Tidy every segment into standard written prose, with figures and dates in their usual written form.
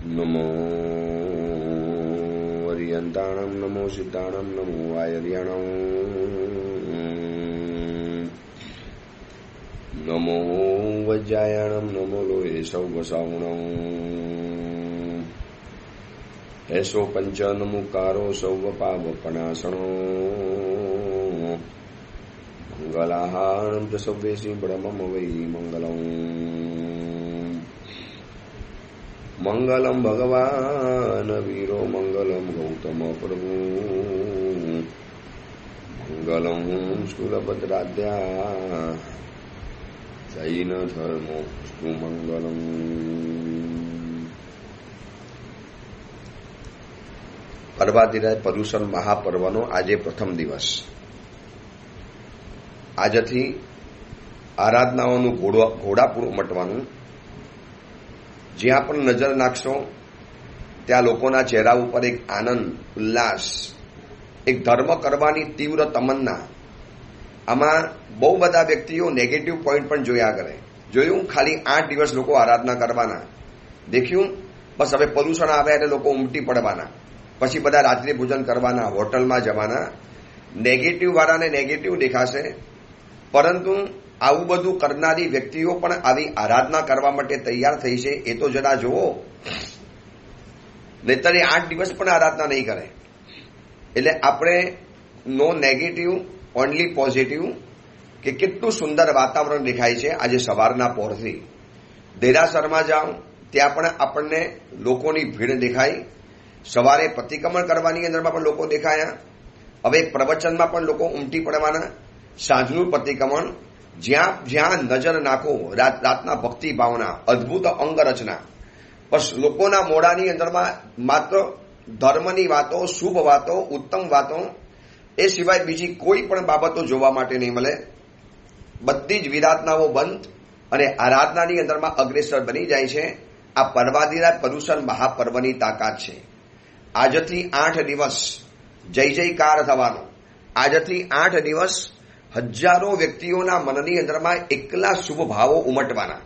નમો વરિયંતાણમ નમો સિદ્ધાણમ નમો વાયર્યાણમ નમો વજ્જાયાણમ નમો લોહે સૌવસાવણમ એસો પંચ નમુકારો સૌવ પાવપણાસણો મંગલાહાણમ ચ સવ્યેસી બ્રહ્મમ વૈ મંગલમ મંગલમ ભગવાન વીરો મંગલમ ગૌતમ પ્રભુ મંગલમ સ્થૂલભદ્રાદ્યા જૈન ધર્મો મંગલમ. પર્વાધિરાજ પર્યુષણ મહાપર્વનો આજે પ્રથમ દિવસ. આજથી આરાધનાઓનું ઘોડાપૂર ઉમટવાનું. જ્યાં પણ નજર નાખશો ત્યાં લોકોના ચહેરા ઉપર એક આનંદ, ઉલ્લાસ, એક ધર્મ કરવાની તીવ્ર તમન્ના. આમાં બહુ બધા વ્યક્તિઓ નેગેટિવ પોઈન્ટ પણ જોયા કરે. જોયું ખાલી 8 દિવસ લોકો આરાધના કરવાના. દેખ્યું બસ હવે પર્યુષણ આવે એટલે લોકો ઉમટી પડવાના, પછી બધા રાત્રિ ભોજન કરવાના, હોટલમાં જવાના. નેગેટિવ વાળાને નેગેટિવ દેખાશે, પરંતુ આવું બધું કરનારી વ્યક્તિઓ પણ આવી આરાધના કરવા માટે તૈયાર થઈ છે એ તો જરા જુઓ. નહીતર 8 દિવસ પણ આરાધના નહીં કરે. એટલે આપણે નો નેગેટિવ, ઓનલી પોઝિટિવ. કે કેટલું સુંદર વાતાવરણ દેખાય છે આજે સવારના પહોરથી. દેરાસરમાં જાઓ ત્યાં પણ આપણને લોકોની ભીડ દેખાય. સવારે પ્રતિક્રમણ કરવાની અંદરમાં પણ લોકો દેખાયા. હવે પ્રવચનમાં પણ લોકો ઉમટી પડવાના. સાંજનું પ્રતિક્રમણ, જ્યાં જ્યાં નજર નાખો રાતના ભક્તિ ભાવના, અદભુત અંગરચના. બસ લોકોના મોઢાની અંદરમાં માત્ર ધર્મની વાતો, શુભ વાતો, ઉત્તમ વાતો, એ સિવાય બીજી કોઈ પણ બાબતો જોવા માટે નહીં મળે. બધી જ વિરાધનાઓ બંધ અને આરાધનાની અંદરમાં અગ્રેસર બની જાય છે. આ પર્વાધિરાજ પર્યુષણ મહાપર્વની તાકાત છે. આજથી 8 દિવસ જય જયકાર થવાનો. આજથી 8 દિવસ હજારો વ્યક્તિઓના મનની અંદરમાં એકલા શુભ ભાવો ઉમટવાના.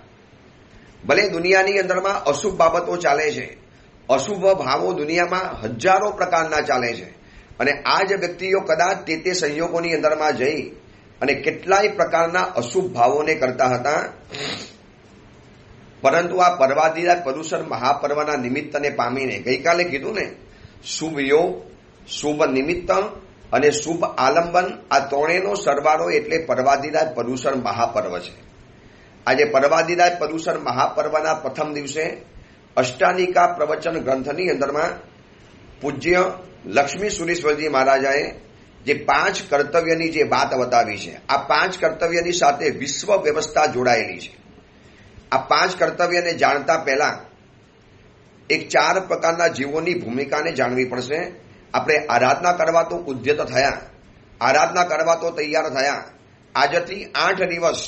ભલે દુનિયાની અંદરમાં અશુભ બાબતો ચાલે છે, અશુભ ભાવો દુનિયામાં હજારો પ્રકારના ચાલે છે, અને આ જ વ્યક્તિઓ કદાચ તે સંયોગોની અંદરમાં જઈ અને કેટલાય પ્રકારના અશુભ ભાવોને કરતા હતા. પરંતુ આ પર્વાધિરાજ પર્યુષણ મહાપર્વના નિમિત્તને પામીને ગઈકાલે કીધું ને, શુભ યોગ, શુભ નિમિત્ત અને શુભ આલંબન, આ ત્રણેયનો સરવાળો એટલે પર્વાધિરાજ પર્યુષણ મહાપર્વ છે. આજે પર્વાધિરાજ પર્યુષણ મહાપર્વના પ્રથમ દિવસે અષ્ટાનિકા પ્રવચન ગ્રંથની અંદરમાં પૂજ્ય લક્ષ્મી સુરેશ્વરજી મહારાજાએ જે 5 કર્તવ્યની જે વાત બતાવી છે, આ 5 કર્તવ્યની સાથે વિશ્વ વ્યવસ્થા જોડાયેલી છે. આ 5 કર્તવ્યને જાણતા પહેલા એક 4 પ્રકારના જીવોની ભૂમિકાને જાણવી પડશે. આપણે આરાધના કરવા તો ઉદ્યત થયા, આરાધના કરવા તો તૈયાર થયા. આજથી 8 દિવસ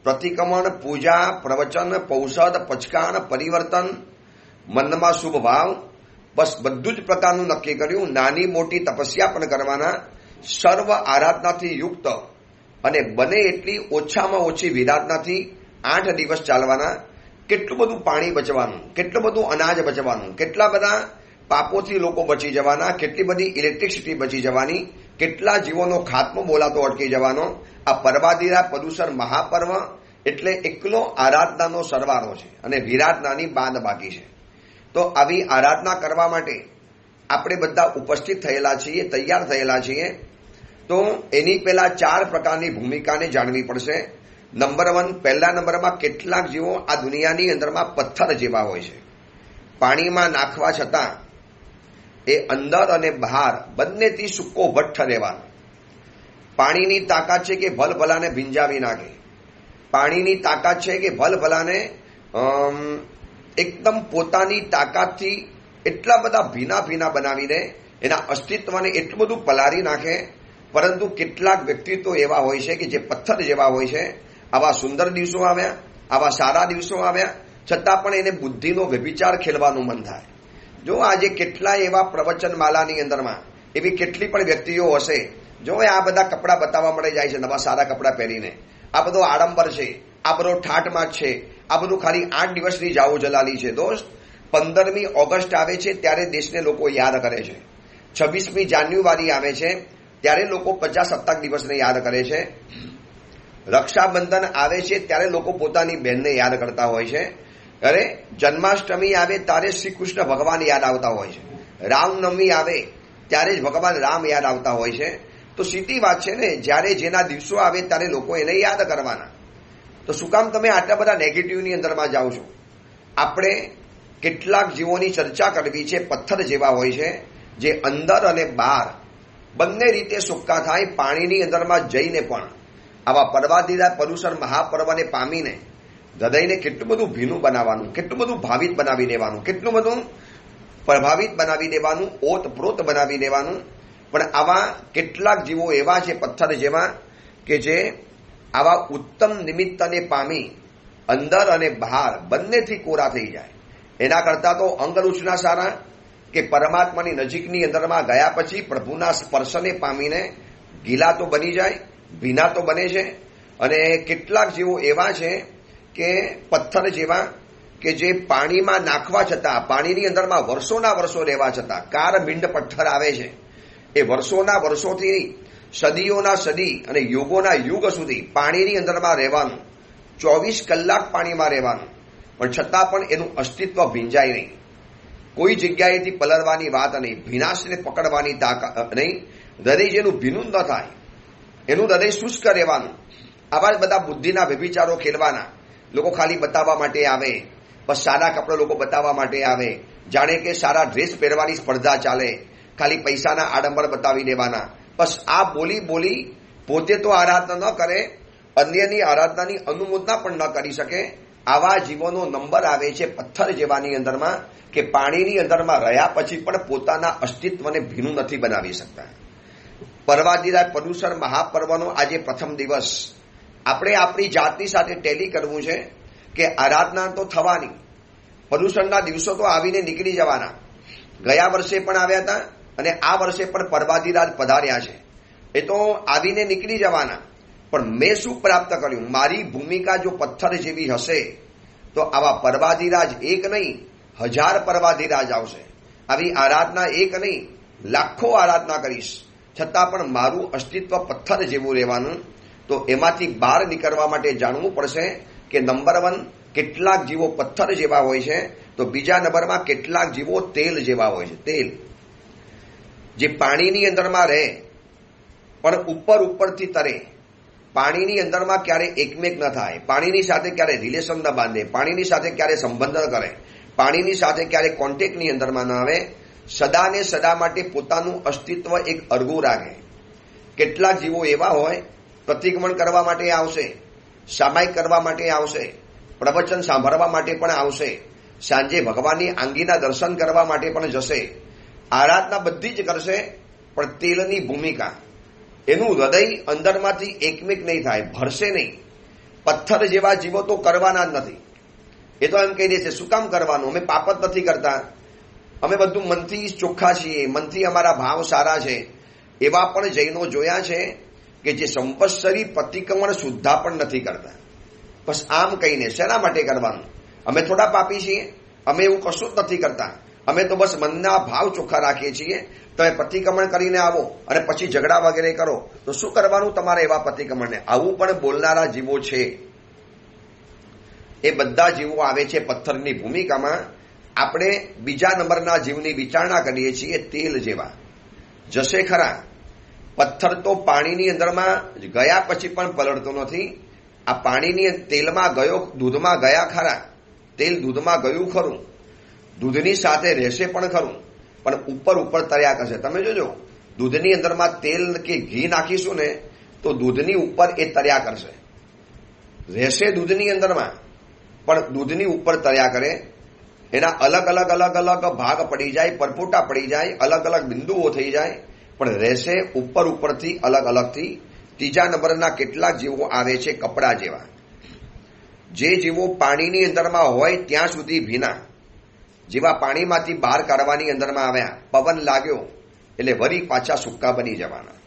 પ્રતિક્રમણ, પૂજા, પ્રવચન, પૌષધ, પચકાણ, પરિવર્તન, મનમાં શુભ ભાવ, બસ બધું જ પ્રકારનું નક્કી કર્યું. નાની મોટી તપસ્યા પણ કરવાના, સર્વ આરાધનાથી યુક્ત અને બને એટલી ઓછામાં ઓછી વિરાધનાથી 8 દિવસ ચાલવાના. કેટલું બધું પાણી બચવાનું, કેટલું બધું અનાજ બચવાનું, કેટલા બધા પાપોથી લોકો બચી જવાના, કેટલી બધી ઇલેક્ટ્રિસિટી બચી જવાની, કેટલા જીવોનો ખાત્મો બોલાતો અટકી જવાનો. આ પર્વાધિરાજ પર્યુષણ મહાપર્વ એટલે એકલો આરાધનાનો સરવાળો છે અને વિરાધનાની બાદ બાકી છે. તો આવી આરાધના કરવા માટે આપણે બધા ઉપસ્થિત થયેલા છીએ, તૈયાર થયેલા છીએ. તો એની પહેલા 4 પ્રકારની ભૂમિકાને જાણવી પડશે. નંબર 1, પહેલા નંબરમાં કેટલાક જીવો આ દુનિયાની અંદરમાં પથ્થર જેવા હોય છે. પાણીમાં નાખવા છતાં એ અંદર અને બહાર બંનેથી સૂકો ભઠ્ઠ રહેવાનો. પાણીની તાકાત છે કે ભલભલાને ભીંજાવી નાખે. પાણીની તાકાત છે કે ભલભલાને એકદમ પોતાની તાકાતથી એટલા બધા ભીના ભીના બનાવીને એના અસ્તિત્વને એટલું બધું પલારી નાખે. પરંતુ કેટલાક વ્યક્તિત્વ એવા હોય છે કે જે પથ્થર જેવા હોય છે. આવા સુંદર દિવસો આવ્યા, આવા સારા દિવસો આવ્યા, છતાં પણ એને બુદ્ધિનો વ્યભિચાર ખેલવાનું મન થાય. જો આજે કેટલાય એવા પ્રવચન માલાની અંદરમાં એવી કેટલી પણ વ્યક્તિઓ હશે, જો આ બધા કપડાં બતાવવા મળે જાય છે, નવા સારા કપડાં પહેરીને. આ બધો આડંબર છે, આ બધો ઠાઠમાટ છે, આ બધું ખાલી 8 દિવસની જાઓ જલાલી છે. દોસ્ત, 15મી ઓગસ્ટ આવે છે ત્યારે દેશને લોકો યાદ કરે છે. 26મી જાન્યુઆરી આવે છે ત્યારે લોકો પ્રજાસત્તાક દિવસને યાદ કરે છે. રક્ષાબંધન આવે છે ત્યારે લોકો પોતાની બહેનને યાદ કરતા હોય છે. અરે જન્માષ્ટમી આવે ત્યારે શ્રી કૃષ્ણ ભગવાન યાદ આવતા હોય છે. રામનવમી આવે ત્યારે જ ભગવાન રામ યાદ આવતા હોય છે. તો સીધી વાત છે ને, જ્યારે જેના દિવસો આવે ત્યારે લોકો એને યાદ કરવાના. તો શું કામ તમે આટલા બધા નેગેટિવની અંદરમાં જાઓ છો? આપણે કેટલાક જીવોની ચર્ચા કરવી છે. પથ્થર જેવા હોય છે જે અંદર અને બહાર બંને રીતે સૂકા થાય. પાણીની અંદરમાં જઈને પણ આવા પર્વાદિરાજ પર્યુષણ મહાપર્વને પામીને હૃદયને કેટલું બધું ભીનું બનાવવાનું, કેટલું બધું ભાવિત બનાવી દેવાનું, કેટલું બધું પ્રભાવિત બનાવી દેવાનું, ઓતપ્રોત બનાવી દેવાનું. પણ આવા કેટલાક જીવો એવા છે પથ્થર જેવા કે જે આવા ઉત્તમ નિમિત્તને પામી અંદર અને બહાર બંનેથી કોરા થઈ જાય. એના કરતાં તો અંગરૂચના સારા કે પરમાત્માની નજીકની અંદરમાં ગયા પછી પ્રભુના સ્પર્શને પામીને ગીલા તો બની જાય, ભીના તો બને છે. અને કેટલાક જીવો એવા છે કે પથ્થર જેવા કે જે પાણીમાં નાખવા છતાં, પાણીની અંદરમાં વર્ષોના વર્ષો રહેવા છતાં કારમિંડ પથ્થર આવે છે. એ વર્ષોના વર્ષોથી, સદીઓના સદી અને યુગોના યુગ સુધી પાણીની અંદરમાં રહેવાનું, 24 કલાક પાણીમાં રહેવાનું, પણ છતાં પણ એનું અસ્તિત્વ ભીંજાય નહીં. કોઈ જગ્યાએથી પલળવાની વાત નહીં, ભીનાશને પકડવાની તાકાત નહીં. હૃદય જેનું ભીનું ન થાય એનું હૃદય શુષ્ક રહેવાનું. આવા જ બધા બુદ્ધિના વ્યભિચારો ખેલવાના. લોકો ખાલી બતાવવા માટે આવે, બસ સારા કપડાં લોકો બતાવવા માટે આવે, જાણે કે સારા ડ્રેસ પહેરવાની સ્પર્ધા ચાલે, ખાલી પૈસાના આડંબર બતાવી દેવાના. બસ આ બોલી બોલી પોતે તો આરાધના ન કરે, અન્યની આરાધનાની અનુમોદના પણ ન કરી શકે. આવા જીવોનો નંબર આવે છે પથ્થર જેવાની અંદરમાં કે પાણીની અંદરમાં રહ્યા પછી પણ પોતાના અસ્તિત્વને ભીનું નથી બનાવી શકતા. પર્વાદિરાજ પર્યુષણ મહાપર્વનો આજે પ્રથમ દિવસ. આપણે આપણી જાતની સાથે ટેલી કરવું છે કે આરાધના તો થવાની, પર્યુષણના દિવસો તો આવીને નીકળી જવાના. ગયા વર્ષે પણ આવ્યા હતા અને આ વર્ષે પણ પર્વાદિરાજ પધાર્યા છે. એ તો આવીને નીકળી જવાના. પણ મેં શું પ્રાપ્ત કર્યું? મારી ભૂમિકા જો પથ્થર જેવી હશે તો આવા પર્વાદિરાજ એક નહીં 1000 પર્વાદિરાજ આવશે. આવી આરાધના એક નહીં, લાખો આરાધના કરીશ, છતાં પણ મારું અસ્તિત્વ પથ્થર જેવું રહેવાનું. તો એમાંથી બહાર નીકળવા માટે જાણવું પડશે કે નંબર 1 કેટલાક જીવો પથ્થર જેવા હોય છે, તો બીજા નંબરમાં કેટલાક જીવો તેલ જેવા હોય છે. તેલ જે પાણીની અંદરમાં રહે પણ ઉપરથી તરે, પાણીની અંદરમાં ક્યારે એકમેક ન થાય, પાણીની સાથે ક્યારે રિલેશન ન બાંધે, પાણીની સાથે ક્યારે સંબંધ ન કરે, પાણીની સાથે ક્યારે કોન્ટેક્ટની અંદરમાં ન આવે, સદા ને સદા માટે પોતાનું અસ્તિત્વ એક અરગું રાખે. કેટલાક જીવો એવા હોય પ્રતિક્રમણ કરવા માટે આવશે, સામાયિક કરવા માટે આવશે, પ્રવચન સાંભળવા માટે પણ આવશે, સાંજે ભગવાનની આંગીના દર્શન કરવા માટે પણ જશે, આરાધના બધી જ કરશે. પણ તેલની ભૂમિકા, એનું હૃદય અંદરમાંથી એકમેક નહીં થાય, ભરશે નહીં. પથ્થર જેવા જીવો તો કરવાના જ નથી. એ તો એમ કહી દેશે શું કામ કરવાનું, અમે પાપ જ નથી કરતા, અમે બધું મનથી ચોખ્ખા છીએ, મનથી અમારા ભાવ સારા છે. એવા પણ જૈનો જોયા છે કે જે સંવત્સરી પ્રતિક્રમણ સુદ્ધા પણ નથી કરતા. બસ આમ કહીને શેના માટે કરવાનું? અમે થોડા પાપી છીએ, અમે એવું કશું જ નથી કરતા, અમે તો બસ મનના ભાવ ચોખ્ખા રાખીએ છીએ. તમે પ્રતિક્રમણ કરીને આવો અને પછી ઝઘડા વગેરે કરો તો શું કરવાનું તમારે એવા પ્રતિક્રમણને? આવું પણ બોલનારા જીવો છે. એ બધા જીવો આવે છે પથ્થરની ભૂમિકામાં. આપણે બીજા નંબરના જીવની વિચારણા કરીએ છીએ તેલ જેવા. જશે ખરા, પથ્થર તો પાણીની અંદરમાં ગયા પછી પણ પલળતો નથી. આ પાણીની તેલમાં ગયો, દૂધમાં ગયા ખરા, તેલ દૂધમાં ગયું ખરું, દૂધની સાથે રહેશે પણ ખરું, પણ ઉપર તર્યા કરશે. તમે જોજો, દૂધની અંદરમાં તેલ કે ઘી નાખીશું ને તો દૂધની ઉપર એ તર્યા કરશે, રહેશે દૂધની અંદરમાં પણ દૂધની ઉપર તર્યા કરે. એના અલગ અલગ ભાગ પડી જાય, પરપોટા પડી જાય, અલગ અલગ બિંદુઓ થઈ જાય, પણ રહેશે ઉપરથી અલગ અલગથી. ત્રીજા નંબરના કેટલાક જીવો આવે છે કપડા જેવા. જે જીવો પાણીની અંદરમાં હોય ત્યાં સુધી ભીના, જેવા પાણીમાંથી બહાર કાઢવાની અંદરમાં આવ્યા, પવન લાગ્યો એટલે વળી પાછા સૂકા બની જવાના.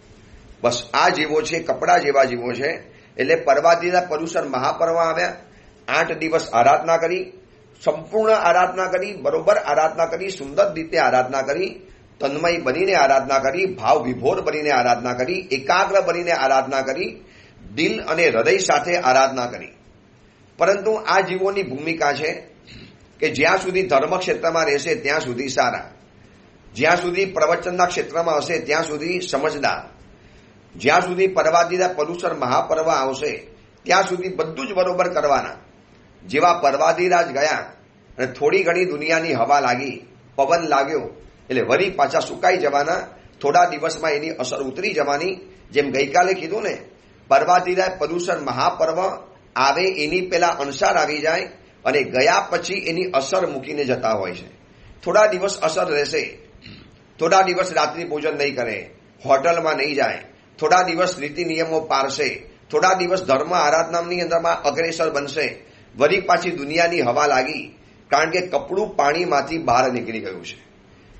બસ આ જીવો છે કપડા જેવા જીવો છે. એટલે પર્વાદિરાજ પર્યુષણ મહાપર્વ આવ્યા, 8 દિવસ આરાધના કરી, સંપૂર્ણ આરાધના કરી, બરોબર આરાધના કરી, સુંદર રીતે આરાધના કરી, તન્મય બનીને આરાધના કરી, ભાવ વિભોર બનીને આરાધના કરી, એકાગ્ર બનીને આરાધના કરી, દિલ અને હૃદય સાથે આરાધના કરી. પરંતુ આ જીવોની ભૂમિકા છે કે જ્યાં સુધી ધર્મ ક્ષેત્રમાં રહેશે ત્યાં સુધી સારા, જ્યાં સુધી પ્રવચનના ક્ષેત્રમાં હશે ત્યાં સુધી સમજદાર, જ્યાં સુધી પર્વાદિરા પર્યુષણ મહાપર્વ આવશે ત્યાં સુધી બધું જ બરોબર કરવાના. જેવા પર્વાદિરાજ ગયા અને થોડી ઘણી દુનિયાની હવા લાગી, પવન લાગ્યો એટલે વળી પાછા સુકાઈ જવાના, થોડા દિવસમાં એની અસર ઉતરી જવાની. જેમ ગઈકાલે કીધું ને, પર્વાદિરાજ પર્યુષણ મહાપર્વ આવે એની પહેલા અણસાર આવી જાય અને ગયા પછી એની અસર મૂકીને જતા હોય છે. થોડા દિવસ અસર રહેશે, થોડા દિવસ રાત્રિ ભોજન નહીં કરે, હોટલમાં નહીં જાય, થોડા દિવસ નીતિ નિયમો પાળશે, થોડા દિવસ ધર્મ આરાધનાની અંદરમાં અગ્રેસર બનશે, વળી પાછી દુનિયાની હવા લાગી, કારણ કે કપડું પાણીમાંથી બહાર નીકળી ગયું છે.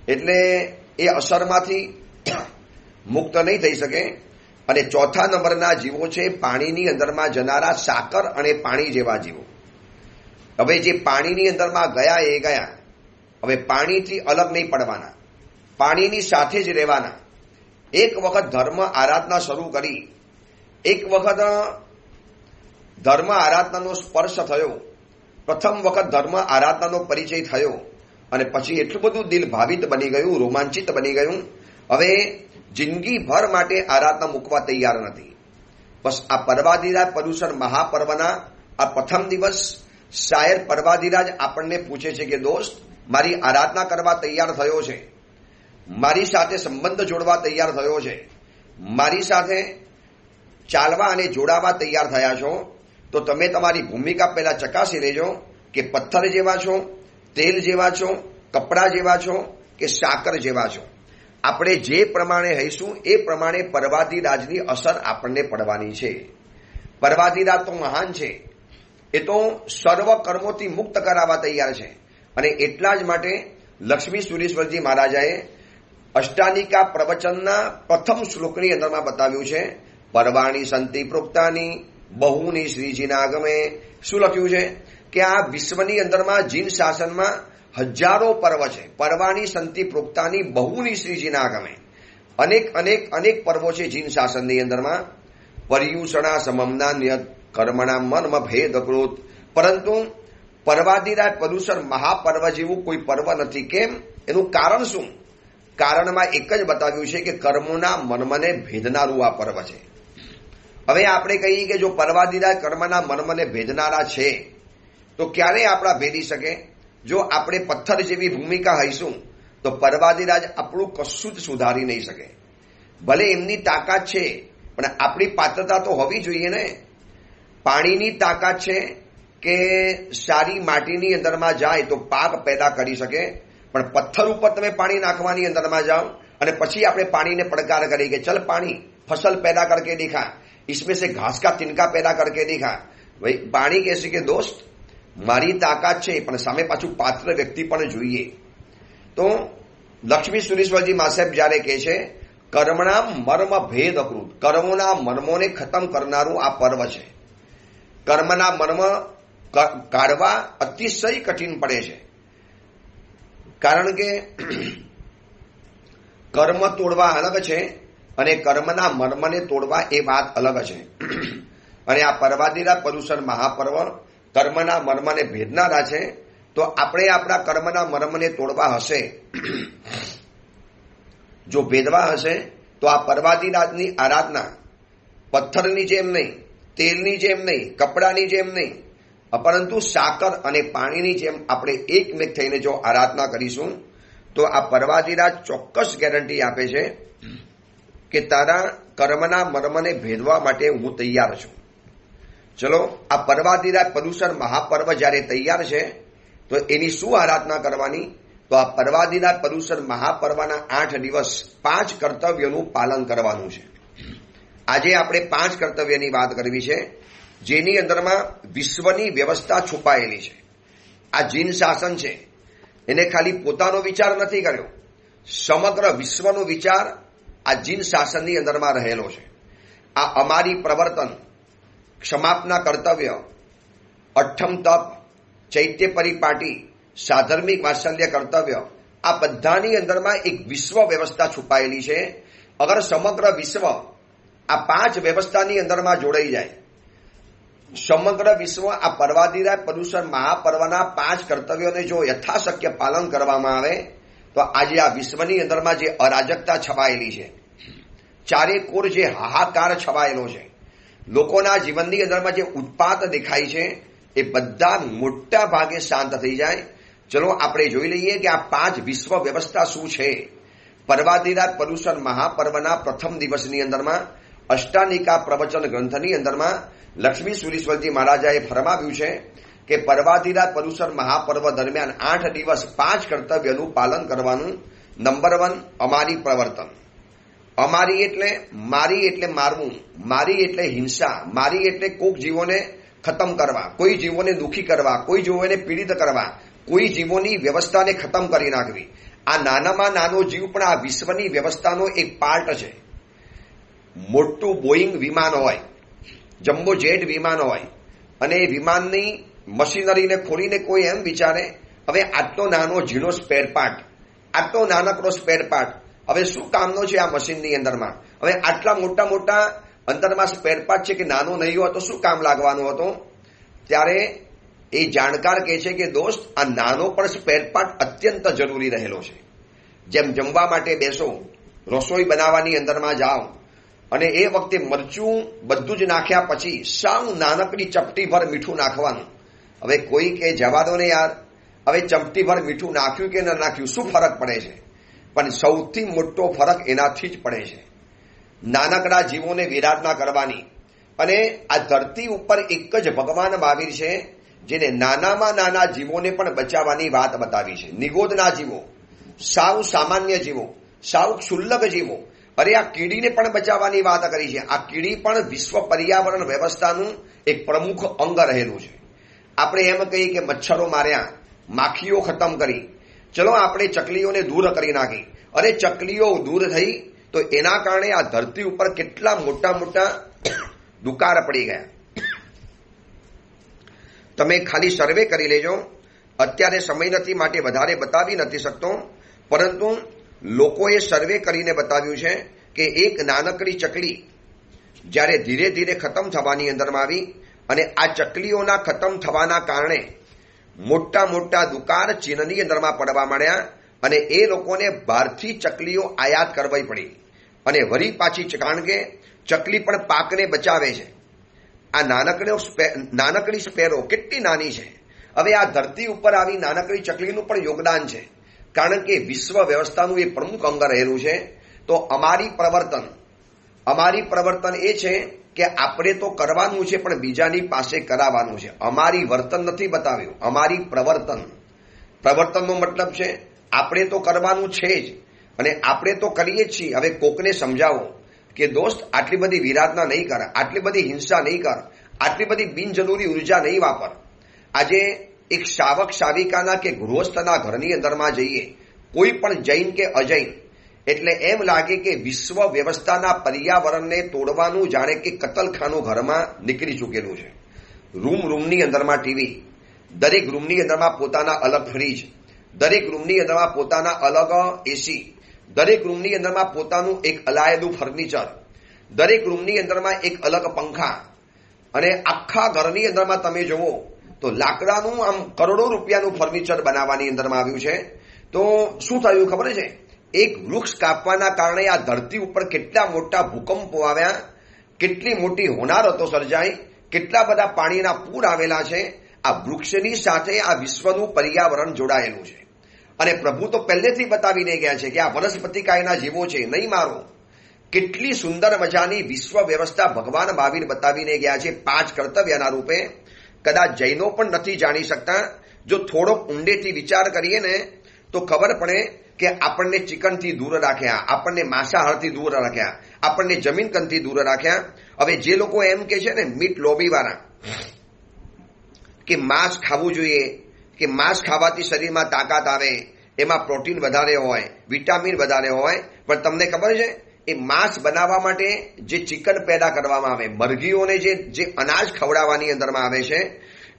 એટલે એ અસરમાંથી મુક્ત નહીં થઈ શકે. અને ચોથા નંબરના જીવો છે પાણીની અંદરમાં જનારા સાકર અને પાણી જેવા જીવો. હવે જે પાણીની અંદરમાં ગયા એ ગયા, હવે પાણીથી અલગ નહીં પડવાના, પાણીની સાથે જ રહેવાના. એક વખત ધર્મ આરાધના શરૂ કરી, એક વખત ધર્મ આરાધનાનો સ્પર્શ થયો, પ્રથમ વખત ધર્મ આરાધનાનો પરિચય થયો અને પછી એટલું બધું દિલ ભાવિત બની ગયું, રોમાંચિત બની ગયું, હવે જિંદગીભર માટે આરાધના મૂકવા તૈયાર નથી. બસ આ પર્વાદિરાજ પર્યુષણ મહાપર્વના આ પ્રથમ દિવસ શાયદ પર્વાદિરાજ આપણને પૂછે છે કે દોસ્ત, મારી આરાધના કરવા તૈયાર થયો છે, મારી સાથે સંબંધ જોડવા તૈયાર થયો છે, મારી સાથે ચાલવા અને જોડાવા તૈયાર થયા છો, તો તમે તમારી ભૂમિકા પહેલા ચકાસી લેજો કે પથ્થર જેવા છો, તેલ જેવા છો, કપડા જેવા છો કે સાકર જેવા છો. આપણે જે પ્રમાણે હઈશું એ પ્રમાણે પર્વાદિરાજની અસર આપણને પડવાની છે. પર્વાદિરાજ તો મહાન છે, એ તો સર્વ કર્મોથી મુક્ત કરાવવા તૈયાર છે. અને એટલા જ માટે લક્ષ્મી સુરેશ્વરજી મહારાજાએ અષ્ટાનિકા પ્રવચનના પ્રથમ શ્લોકની અંદરમાં બતાવ્યું છે, પર્વાણી સંતિ પ્રોક્તાની બહુની શ્રીજીના આગમે. શું લખ્યું છે કે આ વિશ્વની અંદરમાં જીન શાસનમાં હજારો પર્વ છે. પર્વાણી સંતિ પ્રોક્તાની બહુની શ્રીજીના આગમે. અનેક અનેક અનેક પર્વો છે જીન શાસનની અંદરમાં. પર્યુષણા સમમના નિયત કર્મણા મનમ ભેદ કૃત. પરંતુ પર્વાદિરાજ પર્યુષણ મહાપર્વ જેવું કોઈ પર્વ નથી. કેમ? એનું કારણ શું? કારણમાં એક જ બતાવ્યું છે કે કર્મોના મનમને ભેદનારું આ પર્વ છે. હવે આપણે કહીએ કે જો પર્વાદિરાજ કર્મના મનમને ભેદનારા છે તો ક્યારે આપણા ભેદી શકે? જો આપણે પથ્થર જેવી ભૂમિકા હઈશું તો પર્વાદિરાજ આપણું કશું જ સુધારી નહીં શકે. ભલે એમની તાકાત છે પણ આપણી પાત્રતા તો હોવી જોઈએ ને. પાણીની તાકાત છે કે સારી માટીની અંદરમાં જાય તો પાક પેદા કરી શકે, પણ પથ્થર ઉપર તમે પાણી નાખવાની અંદરમાં જાઓ અને પછી આપણે પાણીને પડકાર કરી કે ચલ પાણી फसल पैदा करके दिखा, इसमें से घास का तिनका पैदा करके दिखा. भाई पाणी कहेશે કે દોસ્ત મારી તાકાત છે પણ સામે પાછું પાત્ર વ્યક્તિ પણ જોઈએ. તો લક્ષ્મી સુરેશ્વરજી મહાસાહેબ જ્યારે કહે છે કર્મના મર્મ ભેદ અકૃત, કર્મોના મર્મોને ખતમ કરનારું આ પર્વ છે. કર્મના મર્મ કાઢવા અતિશય કઠિન પડે છે, કારણ કે કર્મ તોડવા અલગ છે અને કર્મના મર્મને તોડવા એ વાત અલગ છે. અને આ પર્વાદિરાજ પર્યુષણ મહાપર્વ કર્મના મર્મને ભેદનારા છે. તો આપણે આપણા કર્મના મર્મને તોડવા હશે, જો ભેદવા હશે તો આ પર્વાદિરાજની આરાધના પથ્થરની જેમ નહીં, તેલની જેમ નહીં, કપડાની જેમ નહીં, પરંતુ સાકર અને પાણીની જેમ આપણે એકમેક થઈને જો આરાધના કરીશું તો આ પર્વાદિરાજ ચોક્કસ ગેરંટી આપે છે કે તારા કર્મના મર્મને ભેદવા માટે હું તૈયાર છું. ચલો, આ પર્વાદિરાજ પર્યુષણ મહાપર્વ જ્યારે તૈયાર છે તો એની શું આરાધના કરવાની? તો આ પર્વાદિરાજ પર્યુષણ મહાપર્વના 8 દિવસ 5 કર્તવ્યોનું પાલન કરવાનું છે. આજે આપણે 5 કર્તવ્યની વાત કરવી છે, જેની અંદરમાં વિશ્વની વ્યવસ્થા છુપાયેલી છે. આ જીન શાસન છે, એને ખાલી પોતાનો વિચાર નથી કર્યો, સમગ્ર વિશ્વનો વિચાર આ જીન શાસનની અંદરમાં રહેલો છે. આ અમારી પ્રવર્તન, ક્ષમાપના કર્તવ્ય, અઠ્ઠમ તપ, ચૈત્ય પરિપાટી, સાધર્મિક વાત્સલ્ય કર્તવ્ય, આ બધાની અંદરમાં એક વિશ્વ વ્યવસ્થા છુપાયેલી છે. અગર સમગ્ર વિશ્વ આ 5 વ્યવસ્થાની અંદરમાં જોડાઈ જાય, સમગ્ર વિશ્વ આ પર્વાધિરાજ પર્યુષણ મહાપર્વના 5 કર્તવ્યોને જો યથાશક્ય પાલન કરવામાં આવે તો આજે આ વિશ્વની અંદરમાં જે અરાજકતા છવાયેલી છે, ચારે કોર જે હાહાકાર છવાયેલો છે, લોકોના જીવનની અંદરમાં જે ઉત્પાત દેખાય છે, એ બધા મોટા ભાગે શાંત થઈ જાય. ચલો આપણે જોઈ લઈએ કે આ 5 વિશ્વ વ્યવસ્થા શું છે. પર્વાધિરાજ પર્યુષણ મહાપર્વના પ્રથમ દિવસની અંદરમાં અષ્ટાનિકા પ્રવચન ગ્રંથની અંદરમાં લક્ષ્મી સુરીશ્વરજી મહારાજાએ ફરમાવ્યું છે કે પર્વાધિરાજ પર્યુષણ મહાપર્વ દરમિયાન 8 દિવસ 5 કર્તવ્યનું પાલન કરવાનું. નંબર 1, અમારી પ્રવર્તન. અમારી એટલે મારી એટલે મારવું, મારી એટલે હિંસા, મારી એટલે કોઈક જીવોને ખતમ કરવા, કોઈ જીવોને દુઃખી કરવા, કોઈ જીવોને પીડિત કરવા, કોઈ જીવોની વ્યવસ્થાને ખતમ કરી નાખવી. આ નાનામાં નાનો જીવ પણ આ વિશ્વની વ્યવસ્થાનો એક પાર્ટ છે. મોટું બોઈંગ વિમાન હોય, જમ્બો જેટ વિમાન હોય, અને એ વિમાનની મશીનરીને ખોલીને કોઈ એમ વિચારે હવે આટલો નાનો ઝીણો સ્પેર પાર્ટ, આટલો નાનકડો સ્પેર પાર્ટ હવે શું કામનો છે આ મશીનની અંદરમાં, હવે આટલા મોટા મોટા અંદરમાં સ્પેર પાર્ટ છે કે નાનો નહીં હોય તો શું કામ લાગવાનો હતો. ત્યારે એ જાણકાર કહે છે કે દોસ્ત, આ નાનો પણ સ્પેર પાર્ટ અત્યંત જરૂરી રહેલો છે. જેમ જમવા માટે બેસો, રસોઈ બનાવવાની અંદરમાં જાઓ અને એ વખતે મરચું બધું જ નાખ્યા પછી સાવ નાનકડી ચપટી ભર મીઠું નાખવાનું. હવે કોઈ કે જવા દો ને યાર, હવે ચપટી ભર મીઠું નાખ્યું કે ન નાખ્યું શું ફરક પડે છે, પણ સૌથી મોટો ફરક એનાથી જ પડે છે. નાનકડા જીવોને વિરાધના કરવાની. અને આ ધરતી ઉપર એક જ ભગવાન મહાવીર છે જેને નાનામાં નાના જીવોને પણ બચાવવાની વાત બતાવી છે. નિગોદના જીવો, સાવ સામાન્ય જીવો, સાવ ક્ષુલ્લક જીવો, અરે આ કીડીને પણ બચાવવાની વાત કરી છે. આ કીડી પણ વિશ્વ પર્યાવરણ વ્યવસ્થાનું એક પ્રમુખ અંગ રહેલું છે. આપણે એમ કહીએ કે મચ્છરો માર્યા, માખીઓ ખતમ કરી, ચલો આપણે ચકલીઓને દૂર કરી નાખી. અરે ચકલીઓ દૂર થઈ તો એના કારણે આ ધરતી ઉપર કેટલા મોટા મોટા દુકાળ પડી ગયા. તમે ખાલી સર્વે કરી લેજો. અત્યારે સમય નથી માટે વધારે બતાવી નથી શકતો, પરંતુ લોકોએ સર્વે કરીને બતાવ્યું છે કે એક નાનકડી ચકલી જ્યારે ધીરે ધીરે ખતમ થવાની અંદરમાં આવી અને આ ચકલીઓના ખતમ થવાના કારણે મોટા મોટા દુકાળ ચીનની અંદરમાં પડવા માંડ્યા અને એ લોકોને બહારથી ચકલીઓ આયાત કરવી પડી. અને વળી પાછી, કારણ કે ચકલી પણ પાકને બચાવે છે. આ નાનકડી સ્પેરો કેટલી નાની છે. હવે આ ધરતી ઉપર આવી નાનકડી ચકલીનું પણ યોગદાન છે, કારણ કે વિશ્વ વ્યવસ્થાનું એ પ્રમુખ અંગ રહેલું છે. તો અમારી પ્રવર્તન એ છે કે આપણે તો કરવાનું છે પણ બીજાની પાસે કરાવવાનું છે. અમારી વર્તન નથી બતાવ્યું, અમારી પ્રવર્તનનો મતલબ છે આપણે તો કરવાનું છે જ અને આપણે તો કરીએ જ છીએ. હવે કોકને સમજાવો કે દોસ્ત આટલી બધી વિરાધના નહીં કર, આટલી બધી હિંસા નહીં કર, આટલી બધી બિનજરૂરી ઉર્જા નહીં વાપર. આજે એક શાવક શાવિકાના કે ગૃહસ્થના ઘરની અંદરમાં જઈએ, કોઈ પણ જૈન કે અજૈન, એટલે એમ લાગે કે વિશ્વ વ્યવસ્થાના પર્યાવરણને તોડવાનું જાણે કે કતલખાનું ઘરમાં નીકળી ચૂકેલું છે. રૂમની અંદરમાં ટીવી, દરેક રૂમની અંદરમાં પોતાના અલગ ફ્રીજ, દરેક રૂમની અંદરમાં પોતાના અલગ એસી, દરેક રૂમની અંદરમાં પોતાનું એક અલાયદું ફર્નિચર, દરેક રૂમની અંદરમાં એક અલગ પંખા, અને આખા ઘરની અંદરમાં તમે જુઓ તો લાકડાનું આમ કરોડો રૂપિયાનું ફર્નિચર બનાવવાની અંદરમાં આવ્યું છે. તો શું થયું ખબર છે? એક વૃક્ષ કાપવાના કારણે આ ધરતી ઉપર કેટલા મોટા ભૂકંપો આવ્યા, કેટલી મોટી હોનારતો સર્જાઈ, કેટલા બધા પાણીના પૂર આવેલા છે. આ વૃક્ષની સાથે આ વિશ્વનું પર્યાવરણ જોડાયેલું છે. અને પ્રભુ તો પહેલેથી બતાવીને ગયા છે કે આ વનસ્પતિકાયના જીવો છે, નહીં મારો. કેટલી સુંદર મજાની વિશ્વ વ્યવસ્થા ભગવાન મહાવીર બતાવીને ગયા છે 5 કર્તવ્યના રૂપે. કદાચ જૈનો પણ નથી જાણી શકતા. જો થોડોક ઊંડેથી વિચાર કરીએ ને તો ખબર પડે કે આપણને ચિકનથી દૂર રાખ્યા, આપણને માંસાહારથી દૂર રાખ્યા, આપણને જમીનકંદથી દૂર રાખ્યા. હવે જે લોકો એમ કે છે ને મીટ લોબીવાળા કે માંસ ખાવું જોઈએ, કે માંસ ખાવાથી શરીરમાં તાકાત આવે, એમાં પ્રોટીન વધારે હોય, વિટામિન વધારે હોય, પણ તમને ખબર છે એ માંસ બનાવવા માટે જે ચિકન પેદા કરવામાં આવે, મરઘીઓને જે અનાજ ખવડાવવાની અંદરમાં આવે છે,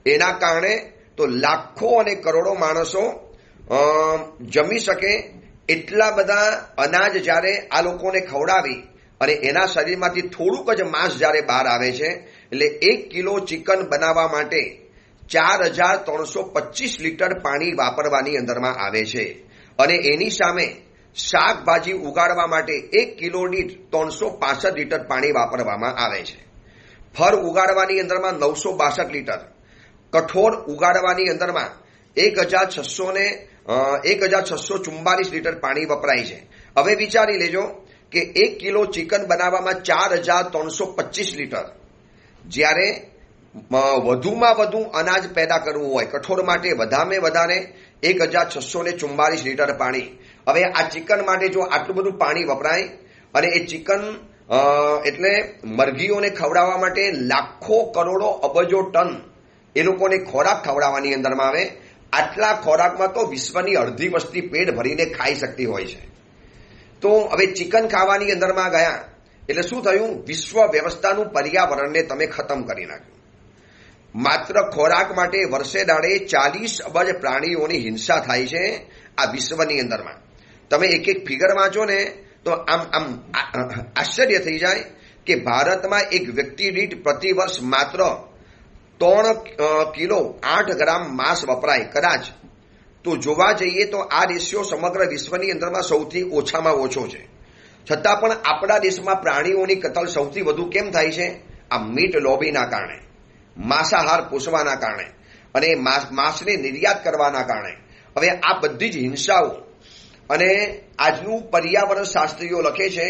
એના કારણે તો લાખો અને કરોડો માણસો જમી શકે એટલા બધા અનાજ જ્યારે આ લોકોને ખવડાવી અને એના શરીરમાંથી થોડુંક જ માંસ જ્યારે બહાર આવે છે, એટલે 1 કિલો ચિકન બનાવવા માટે 4,325 લીટર પાણી વાપરવાની અંદરમાં આવે છે. અને એની સામે શાકભાજી ઉગાડવા માટે 1 કિલો દીઠ 365 લીટર પાણી વાપરવામાં આવે છે. ફળ ઉગાડવાની અંદરમાં 962 લીટર, કઠોળ ઉગાડવાની અંદરમાં 1,644 લીટર પાણી વપરાય છે. હવે વિચારી લેજો કે 1 કિલો ચિકન બનાવવામાં 4,325 લીટર, જ્યારે વધુમાં વધુ અનાજ પેદા કરવું હોય કઠોળ માટે વધારે વધારે 1,644 લીટર પાણી. હવે આ ચિકન માટે જો આટલું બધું પાણી વપરાય અને એ ચિકન એટલે મરઘીઓને ખવડાવવા માટે લાખો કરોડો અબજો ટન એ લોકોને ખોરાક ખવડાવવાની અંદરમાં આવે, આટલા ખોરાકમાં તો વિશ્વની અડધી વસ્તી પેટ ભરીને ખાઈ શકતી હોય છે. તો હવે ચિકન ખાવાની અંદરમાં ગયા એટલે શું થયું? વિશ્વ વ્યવસ્થાનું પર્યાવરણને તમે ખતમ કરી નાખ્યું. માત્ર ખોરાક માટે વર્ષે દાડે 40 અબજ પ્રાણીઓની હિંસા થાય છે આ વિશ્વની અંદરમાં. તમે એક એક ફિગર વાંચો ને તો આમ આશ્ચર્ય થઈ જાય કે ભારતમાં એક વ્યક્તિ દીઠ પ્રતિ વર્ષ માત્ર 3 કિલો 8 ગ્રામ માંસ વપરાય. કદાચ તો જોવા જઈએ તો આ રેશિયો સમગ્ર વિશ્વની અંદરમાં સૌથી ઓછામાં ઓછો છે. છતાં પણ આપણા દેશમાં પ્રાણીઓની કતલ સૌથી વધુ કેમ થાય છે? આ મીટ લોબીના કારણે, માંસાહાર પોષવાના કારણે અને માંસને નિર્યાત કરવાના કારણે. હવે આ બધી જ હિંસાઓ અને આજનું પર્યાવરણ શાસ્ત્રીઓ લખે છે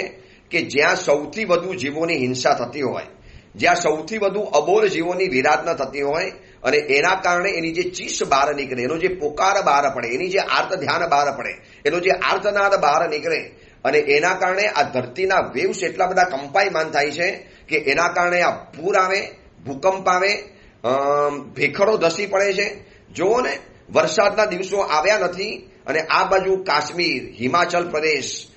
કે જ્યાં સૌથી વધુ જીવોની હિંસા થતી હોય, જ્યાં સૌથી વધુ અબોલ જીવોની વિરાધના થતી હોય અને એના કારણે એની જે ચીસ બહાર નીકળે, એનો જે પોકાર બહાર પડે, એની જે આર્ત ધ્યાન બહાર પડે, એનો જે આર્તનાદ બહાર નીકળે અને એના કારણે આ ધરતીના વેવ્સ એટલા બધા કંપાયમાન થાય છે કે એના કારણે આ પૂર આવે, ભૂકંપ આવે, ભેખડો ધસી પડે છે. જુઓ ને, વરસાદના દિવસો આવ્યા નથી અને આ બાજુ કાશ્મીર, હિમાચલ પ્રદેશ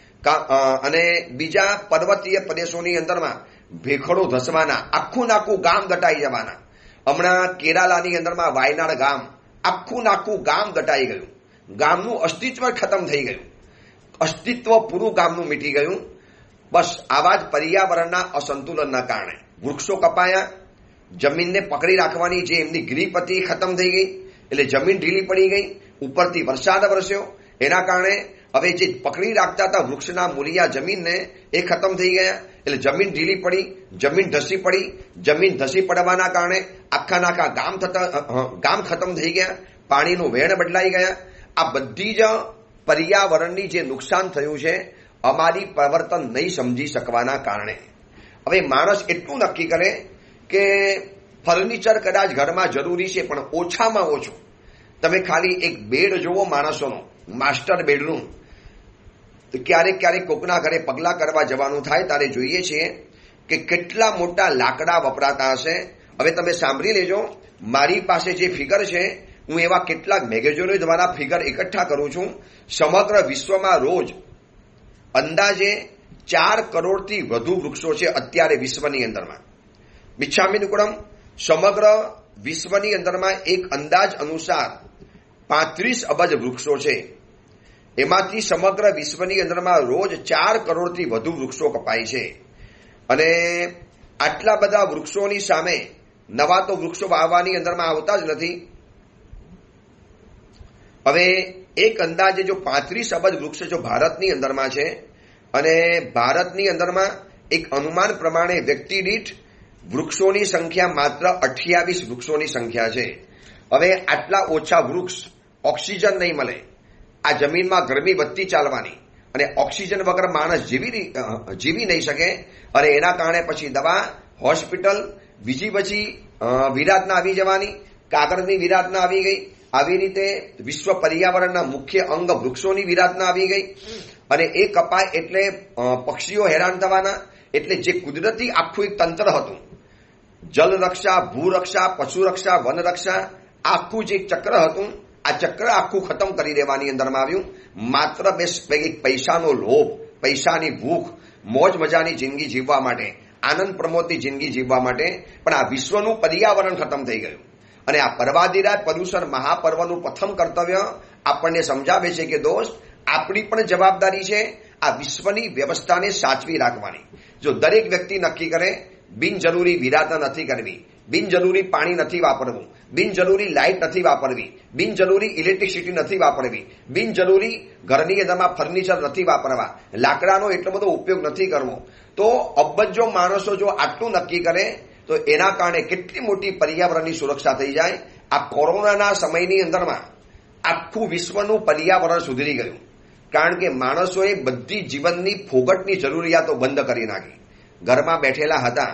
અને બીજા પર્વતીય પ્રદેશોની અંદરમાં ભેખડો ધસવાના, આખું નાખું ગામ દટાઈ જવાના. હમણાં કેરાલાની અંદરમાં વાયનાડ ગામ, આખું નાખું ગામ દટાઈ ગયું, ગામનું અસ્તિત્વ ખતમ થઈ ગયું, અસ્તિત્વ પૂરું ગામનું મીટી ગયું. બસ આવા જ પર્યાવરણના અસંતુલનના કારણે વૃક્ષો કપાયા, જમીનને પકડી રાખવાની જે એમની ગ્રીપ હતી ખતમ થઈ ગઈ, એટલે જમીન ઢીલી પડી ગઈ, ઉપરથી વરસાદ વરસ્યો, એના કારણે હવે જે પકડી રાખતા હતા વૃક્ષના મૂળિયા જમીનને એ ખતમ થઈ ગયા, એટલે જમીન ઢીલી પડી, જમીન ધસી પડી, જમીન ધસી પડવાના કારણે આખા ગામ ખતમ થઈ ગયા, પાણીનું વહેણ બદલાઈ ગયા. આ બધી જ પર્યાવરણની જે નુકસાન થયું છે અમારી પ્રવર્તન નહીં સમજી શકવાના કારણે. હવે માણસ એટલું નક્કી કરે કે ફર્નિચર કદાચ ઘરમાં જરૂરી છે, પણ ઓછામાં ઓછું તમે ખાલી એક બેડ જોવો માણસોનો, માસ્ટર બેડરૂમ. ક્યારેક ક્યારેક કોકના ઘરે પગલાં કરવા જવાનું થાય ત્યારે જોઈએ છીએ કે કેટલા મોટા લાકડા વપરાતા હશે. હવે તમે સાંભળી લેજો, મારી પાસે જે ફિગર છે, હું એવા કેટલાક મેગેઝિનો દ્વારા ફિગર એકઠા કરું છું. સમગ્ર વિશ્વમાં રોજ અંદાજે 4 કરોડથી વધુ વૃક્ષો છે અત્યારે વિશ્વની અંદરમાં. મિચ્છામિદુક્કડમ, સમગ્ર વિશ્વની અંદરમાં એક અંદાજ અનુસાર 35 અબજ વૃક્ષો છે. એમાંથી સમગ્ર વિશ્વની અંદરમાં રોજ 4 કરોડથી વધુ વૃક્ષો કપાય છે. અને આટલા બધા વૃક્ષોની સામે નવા તો વૃક્ષો વાવવાની અંદરમાં આવતા જ નથી. હવે એક અંદાજે જો 35 અબજ વૃક્ષ જો ભારતની અંદરમાં છે અને ભારતની અંદરમાં એક અનુમાન પ્રમાણે વ્યક્તિ દીઠ વૃક્ષોની સંખ્યા માત્ર 28 વૃક્ષોની સંખ્યા છે. હવે આટલા ઓછા વૃક્ષ, ઓક્સિજન નહીં મળે, આ જમીનમાં ગરમી વધતી ચાલવાની અને ઓક્સિજન વગર માણસ જીવી નહીં શકે અને એના કારણે પછી દવા, હોસ્પિટલ, બીજી પછી વિરાધના આવી જવાની, કાગળની વિરાધના આવી ગઈ. આવી રીતે વિશ્વ પર્યાવરણના મુખ્ય અંગ વૃક્ષોની વિરાધના આવી ગઈ અને એ કપાય એટલે પક્ષીઓ હેરાન થવાના. એટલે જે કુદરતી આખું એક તંત્ર હતું, જલ રક્ષા, ભૂ રક્ષા, પશુ રક્ષા, વન રક્ષા, આખું જે ચક્ર હતું, આ ચક્ર આખું ખતમ કરી દેવાની અંદરમાં આવ્યું. માત્ર પૈસાનો લોભ, પૈસાની ભૂખ, મોજ મજાની જિંદગી જીવવા માટે, આનંદ પ્રમોદની જિંદગી જીવવા માટે, પણ આ વિશ્વનું પર્યાવરણ ખતમ થઈ ગયું. અને આ પર્વાધિરાજ પર્યુષણ મહાપર્વનું પ્રથમ કર્તવ્ય આપણને સમજાવે છે કે દોસ્ત, આપણી પણ જવાબદારી છે આ વિશ્વની વ્યવસ્થાને સાચવી રાખવાની. જો દરેક વ્યક્તિ નક્કી કરે બિનજરૂરી વિરાધા નથી કરવી, બિનજરૂરી પાણી નથી વાપરવું, બિનજરૂરી લાઇટ નથી વાપરવી, બિનજરૂરી ઇલેક્ટ્રિસિટી નથી વાપરવી, બિનજરૂરી ઘરની અંદરમાં ફર્નિચર નથી વાપરવા, લાકડાનો એટલો બધો ઉપયોગ નથી કરવો, તો અબજો માણસો જો આટલું નક્કી કરે તો એના કારણે કેટલી મોટી પર્યાવરણની સુરક્ષા થઈ જાય. આ કોરોનાના સમયની અંદરમાં આખું વિશ્વનું પર્યાવરણ સુધરી ગયું, કારણ કે માણસોએ બધી જીવનની ફોગટની જરૂરિયાતો બંધ કરી નાખી. ઘરમાં બેઠેલા હતા,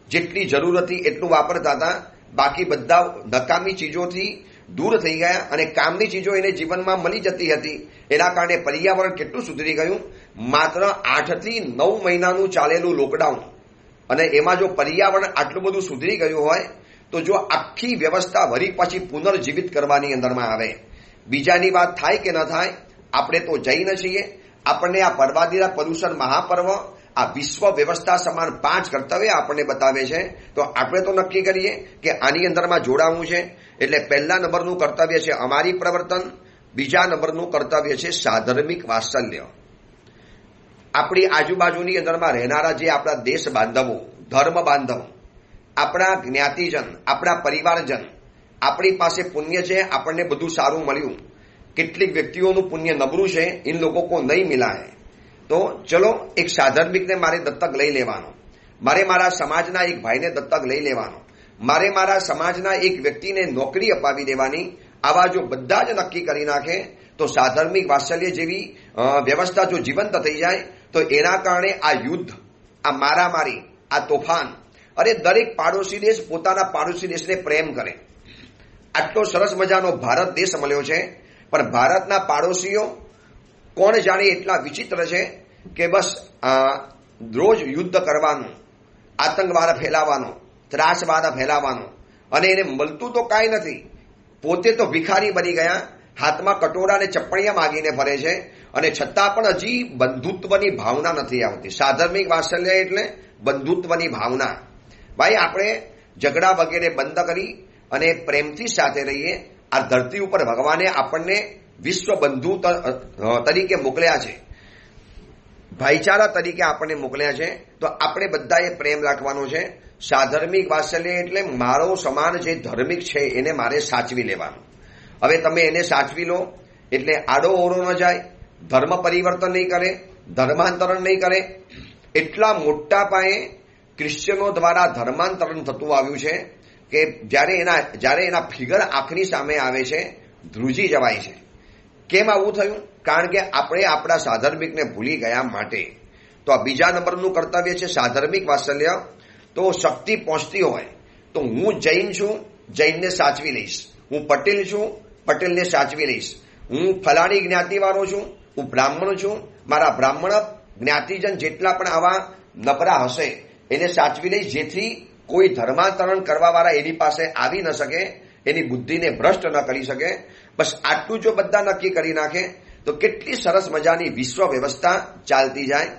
જેટલી જરૂર હતી એટલું વાપરતા હતા, બાકી બધા નકામી ચીજોથી દૂર થઈ ગયા અને કામની ચીજો એને જીવનમાં મળી જતી હતી. એના કારણે પર્યાવરણ કેટલું સુધરી ગયું. માત્ર 8 થી 9 મહિનાનું ચાલેલું લોકડાઉન, અને એમાં જો પર્યાવરણ આટલું બધું સુધરી ગયું હોય તો જો આખી વ્યવસ્થા વળી પાછી પુનર્જીવિત કરવાની અંદરમાં આવે, બીજાની વાત થાય કે ન થાય, આપણે તો જઈને છીએ. આપણને આ પર્વાધિરાજ પર્યુષણ મહાપર્વ આ વિશ્વ વ્યવસ્થા સમાન 5 કર્તવ્ય આપણને બતાવે છે. તો આપણે તો નક્કી કરીએ કે આની અંદરમાં જોડાવું છે. એટલે પહેલા નંબરનું કર્તવ્ય છે અમારી પ્રવર્તન, બીજા નંબરનું કર્તવ્ય છે સાધર્મિક વાત્સલ્ય. આપણી આજુબાજુની અંદરમાં રહેનારા જે આપણા દેશ બાંધવો, ધર્મ બાંધવો, આપણા જ્ઞાતિજન, આપણા પરિવારજન, આપણી પાસે પુણ્ય છે, આપણને બધું સારું મળ્યું, કેટલીક વ્યક્તિઓનું પુણ્ય નબળું છે, इन लोगों को नहीं मिला है, તો ચલો એક સાધર્મિકને મારે દત્તક લઈ લેવાનો, મારે મારા સમાજના એક ભાઈને દત્તક લઈ લેવાનો, મારે મારા સમાજના એક વ્યક્તિને નોકરી અપાવી દેવાની. આવા જો બધા જ નક્કી કરી નાખે તો સાધર્મિક વાત્સલ્ય જેવી વ્યવસ્થા જો જીવંત થઈ જાય તો એના કારણે આ યુદ્ધ, આ મારામારી, આ તોફાન, અરે દરેક પાડોશી દેશ પોતાના પાડોશી દેશને પ્રેમ કરે. આટલો સરસ મજાનો ભારત દેશ મળ્યો છે, પણ ભારતના પાડોશીઓ કોણ જાણે એટલા વિચિત્ર છે કે બસ રોજ યુદ્ધ કરવાનું, આતંકવાદ ફેલાવાનો, ત્રાસવાદ ફેલાવાનો, અને એને મળતું તો કાંઈ નથી. પોતે તો ભિખારી બની ગયા, હાથમાં કટોરા અને ચપ્પણીયા માગીને ફરે છે, અને છતાં પણ હજી બંધુત્વની ભાવના નથી આવતી. સાધર્મિક વાત્સલ્ય એટલે બંધુત્વની ભાવના. ભાઈ, આપણે ઝઘડા વગેરે બંધ કરી અને પ્રેમથી સાથે રહીએ. આ ધરતી ઉપર ભગવાને આપણને વિશ્વ બંધુ તરીકે મોકલ્યા છે, ભાઈચારા તરીકે આપણને મોકલ્યા છે. તો આપણે બધાએ પ્રેમ રાખવાનો છે. સાધર્મિક વાત્સલ્ય એટલે મારો સમાન જે ધાર્મિક છે એને મારે સાચવી લેવાનું. હવે તમે એને સાચવી લો એટલે આડો ઓરો ન જાય, ધર્મ પરિવર્તન નહીં કરે, ધર્માંતરણ નહીં કરે. એટલા મોટા પાયે ક્રિશ્ચનો દ્વારા ધર્માંતરણ થતું આવ્યું છે કે જ્યારે એના ફિગર આંખની સામે આવે છે ધ્રુજી જવાય છે. કેમ આવું થયું? કારણ કે આપણે આપણા સાધર્મિકને ભૂલી ગયા માટે. તો આ બીજા નંબરનું કર્તવ્ય છે સાધર્મિક વાત્સલ્ય. તો શક્તિ પહોંચતી હોય તો હું જૈન છું, જૈનને સાચવી લઈશ. હું પટેલ છું, પટેલને સાચવી લઈશ. હું ફલાણી જ્ઞાતિવાળો છું, હું બ્રાહ્મણ છું, મારા બ્રાહ્મણ જ્ઞાતિજન જેટલા પણ આવા નબળા હશે એને સાચવી લઈશ, જેથી કોઈ ધર્માંતરણ કરવાવાળા એની પાસે આવી ન શકે, એની બુદ્ધિને ભ્રષ્ટ ન કરી શકે. બસ આટલું જો બધા નક્કી કરી નાખે તો કેટલી સરસ મજાની વિશ્વ વ્યવસ્થા ચાલતી જાય.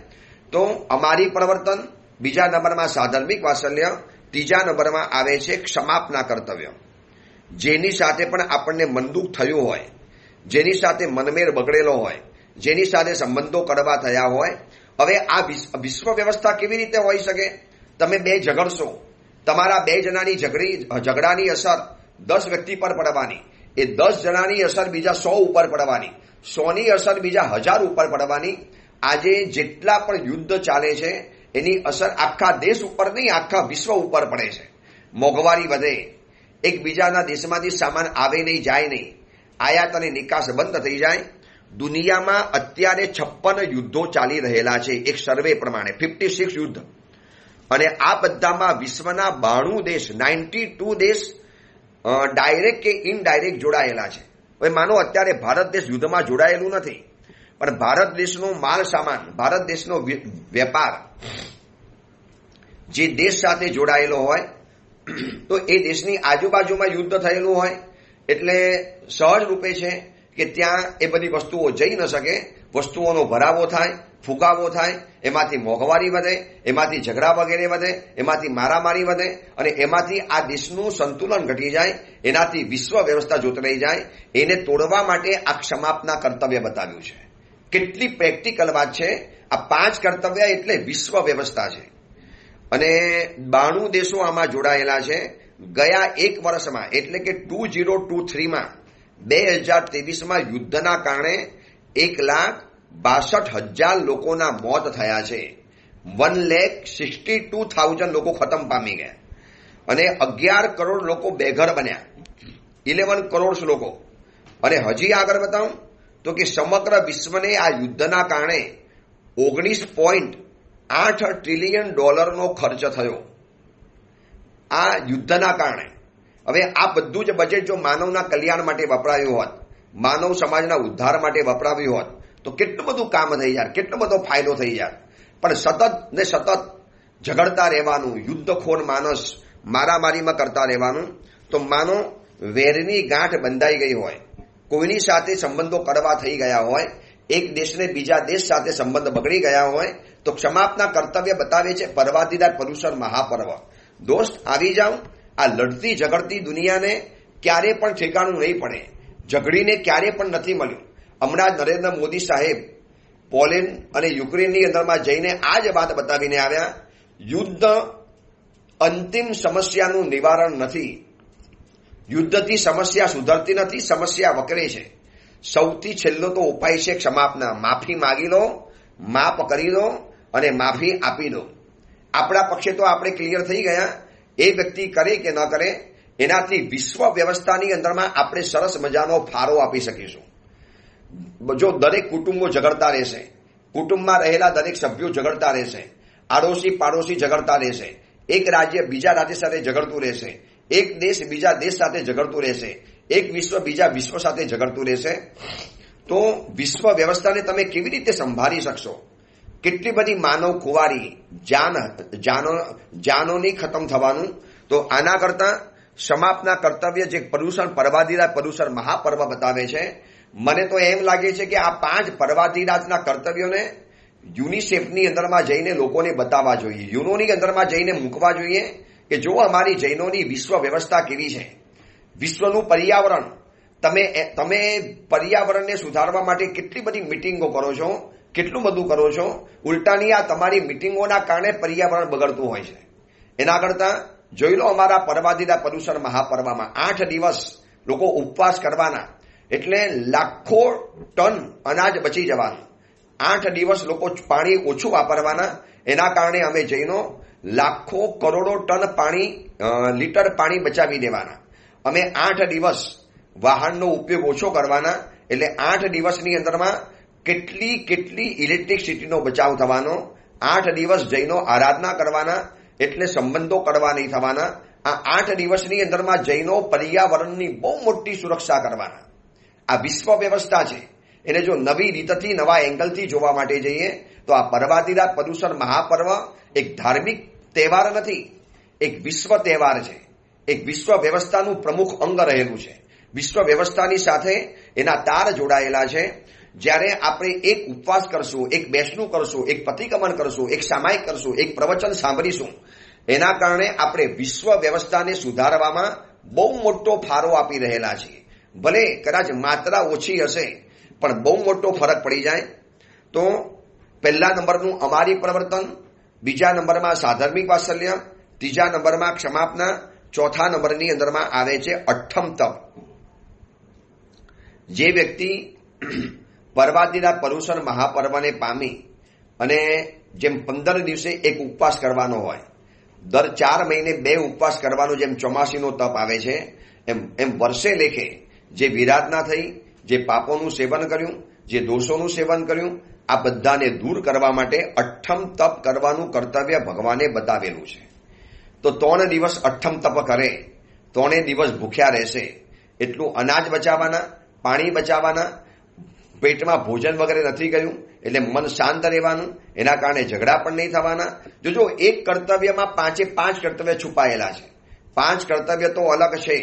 તો અમારી પ્રવર્તન, બીજા નંબરમાં સાધર્મિક વાત્સલ્ય, ત્રીજા નંબરમાં આવે છે ક્ષમાપના કર્તવ્ય. જેની સાથે પણ આપણને મનદુખ થયું હોય, જેની સાથે મનમેળ બગડેલો હોય, જેની સાથે સંબંધો કડવા થયા હોય. હવે આ વિશ્વ વ્યવસ્થા કેવી રીતે હોઈ શકે? તમે બે ઝઘડશો, તમારા 2 જણાની ઝઘડાની અસર 10 વ્યક્તિ પર પડવાની, એ 10 જણાની અસર બીજા 100 ઉપર પડવાની, 100ની અસર બીજા 1000 ઉપર પડવાની. આજે જેટલા પણ યુદ્ધ ચાલે છે એની અસર આખા દેશ ઉપર નહીં, આખા વિશ્વ ઉપર પડે છે. મોંઘવારી વધે, એકબીજાના દેશમાંથી સામાન આવે નહીં, જાય નહીં, આયાત અને નિકાસ બંધ થઈ જાય. દુનિયામાં અત્યારે 56 યુદ્ધો ચાલી રહેલા છે એક સર્વે પ્રમાણે, 56 યુદ્ધ. અને આ બધામાં વિશ્વના 92 દેશ, 92 દેશ ડાયરેક્ટ કે ઇનડાયરેક્ટ જોડાયેલા છે. હવે માનો અત્યારે ભારત દેશ યુદ્ધમાં જોડાયેલું નથી, પણ ભારત દેશનો માલ સામાન, ભારત દેશનો વેપાર જે દેશ સાથે જોડાયેલો હોય તો એ દેશની આજુબાજુમાં યુદ્ધ થયેલું હોય એટલે સહજ રૂપે છે કે ત્યાં એ બધી વસ્તુઓ જઈ ન શકે, વસ્તુઓનો ભરાવો થાય, ફુગાવો થાય, એમાંથી મોંઘવારી વધે, એમાંથી ઝઘડા વગેરે વધે, એમાંથી મારામારી વધે અને એમાંથી આ દેશનું સંતુલન ઘટી જાય, એનાથી વિશ્વ વ્યવસ્થા જોતરાઈ જાય. એને તોડવા માટે આ ક્ષમાપના કર્તવ્ય બતાવ્યું છે. કેટલી પ્રેક્ટિકલ વાત છે. આ 5 કર્તવ્ય એટલે વિશ્વ વ્યવસ્થા છે અને 92 દેશો આમાં જોડાયેલા છે. ગયા એક વર્ષમાં એટલે કે 2023માં 2023માં યુદ્ધના કારણે 1,62,000 લોકોના મોત થયા છે. 1,62,000 લોકો ખતમ પામી ગયા અને 11 કરોડ લોકો બેઘર બન્યા, 11 કરોડ લોકો. અને હજી આગળ બતાવું તો કે સમગ્ર વિશ્વને આ યુદ્ધના કારણે $19.8 ટ્રિલિયન ખર્ચ થયો આ યુદ્ધના કારણે. હવે આ બધું જ બજેટ જો માનવના કલ્યાણ માટે વપરાયું હોત, માનવ સમાજના ઉદ્ધાર માટે વપરાવ્યું હોત તો કેટલું બધું કામ થઈ જાય, કેટલો બધો ફાયદો થઈ જાય. પણ સતત ને સતત ઝઘડતા રહેવાનું, યુદ્ધખોર માણસ મારામારીમાં કરતા રહેવાનું, તો માનો વેરની ગાંઠ બંધાઈ ગઈ હોય, કોઈની સાથે સંબંધો કડવા થઈ ગયા હોય, એક દેશને બીજા દેશ સાથે સંબંધ બગડી ગયા હોય, તો ક્ષમાપના કર્તવ્ય બતાવે છે પર્વાદિરાજ પર્યુષણ મહાપર્વ. દોસ્ત, આવી જાઓ. આ લડતી ઝઘડતી દુનિયાને ક્યારે પણ ઠેકાણું નહીં પડે, ઝઘડીને ક્યારે પણ નથી મળ્યું. હમણાં નરેન્દ્ર મોદી સાહેબ પોલેન્ડ અને યુક્રેનની અંદરમાં જઈને આ જ વાત બતાવીને આવ્યા, યુદ્ધ અંતિમ સમસ્યાનું નિવારણ નથી, યુદ્ધથી સમસ્યા સુધરતી નથી, સમસ્યા વકરે છે. સૌથી છેલ્લો તો ઉપાય છે ક્ષમાપના. માફી માગી લો, માફ કરી દો અને માફી આપી દો. આપણા પક્ષે તો આપણે ક્લિયર થઈ ગયા. એ વ્યક્તિ કરે કે ન કરે, એનાથી વિશ્વ વ્યવસ્થાની અંદરમાં આપણે સરસ મજાનો ફાળો આપી શકીશું. જો દરેક કુટુંબો ઝઘડતા રહેશે, કુટુંબમાં રહેલા દરેક સભ્યો ઝઘડતા રહેશે, આડોશી પાડોશી ઝઘડતા રહેશે, એક રાજ્ય બીજા રાજ્ય સાથે ઝઘડતું રહેશે, એક દેશ બીજા દેશ સાથે ઝઘડતું રહેશે, એક વિશ્વ બીજા વિશ્વ સાથે ઝઘડતું રહેશે, તો વિશ્વ વ્યવસ્થાને તમે કેવી રીતે સંભાળી શકશો? કેટલી બધી માનવ ખુવારી, જાનોની ખતમ થવાનું. તો આના કરતા સમાપના કર્તવ્ય જે પર્વાધિરાજ પર્યુષણ મહાપર્વ બતાવે છે, મને તો એમ લાગે છે કે આ 5 પર્વાધિરાજના કર્તવ્યોને યુનિસેફની અંદરમાં જઈને લોકોને બતાવવા જોઈએ, યુનોની અંદરમાં જઈને મૂકવા જોઈએ કે જો અમારી જૈનોની વિશ્વ વ્યવસ્થા કેવી છે, વિશ્વનું પર્યાવરણ. તમે પર્યાવરણને સુધારવા માટે કેટલી બધી મિટિંગો કરો છો, કેટલું બધું કરો છો. ઉલટાની આ તમારી મિટિંગોના કારણે પર્યાવરણ બગડતું હોય છે. એના કરતા જોઈ લો અમારા પર્વાધિરાજ પર્યુષણ મહાપર્વમાં 8 દિવસ લોકો ઉપવાસ કરવાના, એટલે લાખો ટન અનાજ બચી જવાનું. 8 દિવસ લોકો પાણી ઓછું વાપરવાના. એના કારણે અમે જૈનો લાખો કરોડો ટન લીટર પાણી બચાવી દેવાના. અમે 8 દિવસ વાહનનો ઉપયોગ ઓછો કરવાના, એટલે 8 દિવસની અંદરમાં કેટલી ઇલેક્ટ્રિસિટીનો બચાવ થવાનો. 8 દિવસ જૈનો આરાધના કરવાના, એટલે સંબંધો કડવા નહીં થવાના. આ 8 દિવસની અંદરમાં જૈનો પર્યાવરણની બહુ મોટી સુરક્ષા કરવાના. આ વિશ્વ વ્યવસ્થા છે. એને જો નવી રીતથી, નવા એંગલથી જોવા માટે જઈએ તો આ પર્વાધિરાજ પર્યુષણ મહાપર્વ એક ધાર્મિક તહેવાર નથી, એક વિશ્વ તહેવાર છે. એક વિશ્વ વ્યવસ્થાનું પ્રમુખ અંગ રહેલું છે. વિશ્વ વ્યવસ્થાની સાથે એના તાર જોડાયેલા છે. જ્યારે આપણે એક ઉપવાસ કરશું, એક બેસણું કરશું, એક પ્રતિક્રમણ કરશું, એક સામાયિક કરશું, એક પ્રવચન સાંભળીશું, એના કારણે આપણે વિશ્વ વ્યવસ્થાને સુધારવામાં બહુ મોટો ફાળો આપી રહેલા છીએ. ભલે કદાચ માત્રા ઓછી હશે પણ બહુ મોટો ફરક પડી જાય. તો પહેલા નંબરનું અમારી પ્રવર્તન, બીજા નંબરમાં સાધર્મિક વાત્સલ્ય, ત્રીજા નંબરમાં ક્ષમાપના, ચોથા નંબરની અંદરમાં આવે છે અઠ્ઠમ તપ. જે વ્યક્તિ પર્વાધિરાજ પર્યુષણ મહાપર્વને પામી અને જેમ 15 દિવસે એક ઉપવાસ કરવાનો હોય, દર 4 મહિને 2 ઉપવાસ કરવાનો, જેમ ચોમાસીનો તપ આવે છે, એમ વર્ષે લેખે જે વિરાધના થઈ, જે પાપોનું સેવન કર્યું, જે દોષોનું સેવન કર્યું, આ બધાને દૂર કરવા માટે અઠ્ઠમ તપ કરવાનું કર્તવ્ય ભગવાને બતાવેલું છે. તો 3 દિવસ અઠ્ઠમ તપ કરે, 3 દિવસ ભૂખ્યા રહેશે. એટલું અનાજ બચાવવાના, પાણી બચાવવાના, પેટમાં ભોજન વગેરે નથી ગયું એટલે મન શાંત રહેવાનું, એના કારણે ઝઘડા પણ નહીં થવાના. જો એક કર્તવ્યમાં 5 કર્તવ્ય છુપાયેલા છે. 5 કર્તવ્ય તો અલગ છે,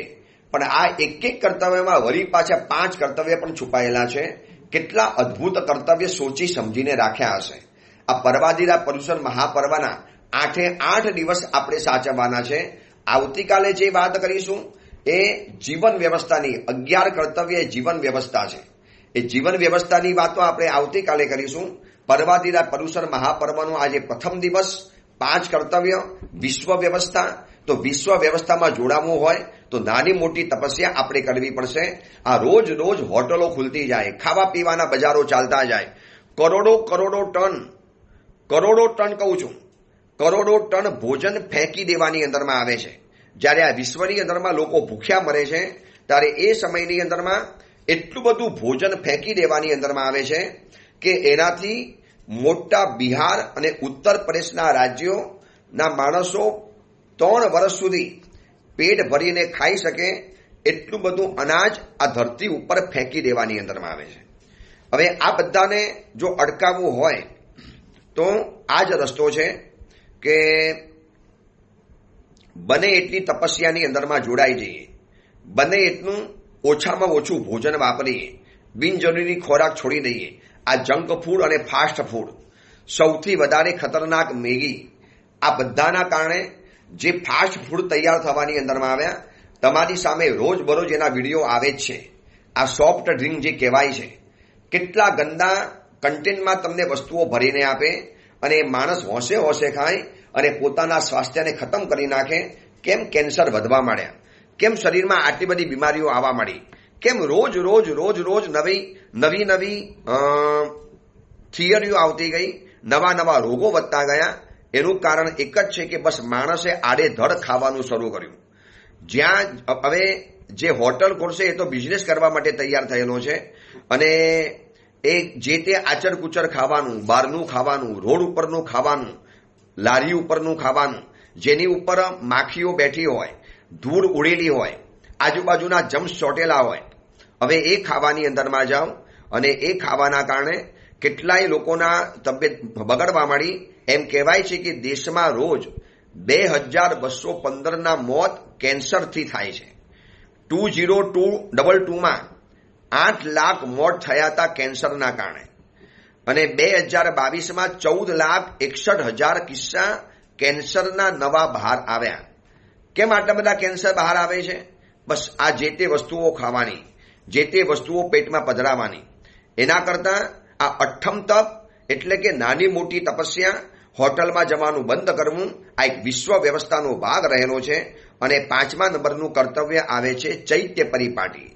પણ આ એક એક કર્તવ્યમાં વળી પાછા 5 કર્તવ્ય પણ છુપાયેલા છે. કેટલા અદ્ભુત કર્તવ્ય સોચી સમજીને રાખ્યા હશે. આ પર્વાદિરા પર્યુષણ મહાપર્વના 8 દિવસ આપણે સાચવવાના છે. આવતીકાલે જે વાત કરીશું એ જીવન વ્યવસ્થાની 11 કર્તવ્ય જીવન વ્યવસ્થા છે. એ જીવન વ્યવસ્થાની વાતો આપણે આવતીકાલે કરીશું. પર્વાદિરા પર્યુષણ મહાપર્વનો આજે પ્રથમ દિવસ, 5 કર્તવ્ય, વિશ્વ વ્યવસ્થા. તો વિશ્વ વ્યવસ્થામાં જોડાવવું હોય તો નાની મોટી તપસ્યા આપણે કરવી પડશે. આ રોજ રોજ હોટલો ખુલતી જાય, ખાવા પીવાના બજારો ચાલતા જાય, કરોડો ટન કહું છું, કરોડો ટન ભોજન ફેંકી દેવાની અંદરમાં આવે છે. જ્યારે આ વિશ્વની અંદરમાં લોકો ભૂખ્યા મરે છે ત્યારે એ સમયની અંદરમાં એટલું બધું ભોજન ફેંકી દેવાની અંદરમાં આવે છે કે એનાથી મોટા બિહાર અને ઉત્તર પ્રદેશના રાજ્યોના માણસો 3 વર્ષ સુધી પેટ ભરીને ખાઈ શકે એટલું બધું અનાજ આ ધરતી ઉપર ફેંકી દેવાની અંદરમાં આવે છે. હવે આ બધાને જો અટકાવવું હોય તો આ જ રસ્તો છે કે બને એટલી તપસ્યાની અંદરમાં જોડાઈ જઈએ, બને એટલું ઓછામાં ઓછું ભોજન વાપરીએ, બિનજરૂરી ખોરાક છોડી દઈએ. આ જંક ફૂડ અને ફાસ્ટ ફૂડ, સૌથી વધારે ખતરનાક મેગી, આ બધાના કારણે જે ફાસ્ટ ફૂડ તૈયાર થવાની અંદરમાં આવ્યા, તમારી સામે રોજબરોજ એના વિડીયો આવે જ છે. આ સોફ્ટ ડ્રિંક જે કહેવાય છે, કેટલા ગંદા કન્ટેન્ટમાં તમને વસ્તુઓ ભરીને આપે અને માણસ હોશે ખાય અને પોતાના સ્વાસ્થ્યને ખતમ કરી નાખે. કેમ કેન્સર વધવા માંડ્યા, કેમ શરીરમાં આટલી બધી બીમારીઓ આવવા માંડી, કેમ રોજ નવી થિયરીઓ આવતી ગઈ, નવા રોગો વધતા ગયા. એનું કારણ એક જ છે કે બસ માણસે આડેધડ ખાવાનું શરૂ કર્યું. જ્યાં હવે જે હોટલ ખોલશે એ તો બિઝનેસ કરવા માટે તૈયાર થયેલો છે અને એ જે તે આચર કુચર ખાવાનું, બહારનું ખાવાનું, રોડ ઉપરનું ખાવાનું, લારી ઉપરનું ખાવાનું, જેની ઉપર માખીઓ બેઠી હોય, ધૂળ ઉડેલી હોય, આજુબાજુના જમ્સ ચોટેલા હોય, હવે એ ખાવાની અંદરમાં જાઓ અને એ ખાવાના કારણે કેટલાય લોકોના તબિયત બગડવા માંડી. એમ કહેવાય છે કે દેશમાં રોજ 2215ના મોત કેન્સરથી થાય છે. 2022માં 8 લાખ મોત થયા હતા કેન્સરના કારણે અને 2022માં 14,61,000 કિસ્સા કેન્સરના નવા બહાર આવ્યા. કેમ આટલા બધા કેન્સર બહાર આવે છે? બસ આ જે તે વસ્તુઓ ખાવાની, જે તે વસ્તુઓ પેટમાં પધરાવવાની. એના કરતાં આ અઠ્ઠમ તપ એટલે કે નાની મોટી તપસ્યા, હોટલમાં જવાનું બંધ કરવું, આ એક વિશ્વ વ્યવસ્થાનો ભાગ રહેલો છે. અને 5મા નંબરનું કર્તવ્ય આવે છે ચૈત્ય પરિપાટી,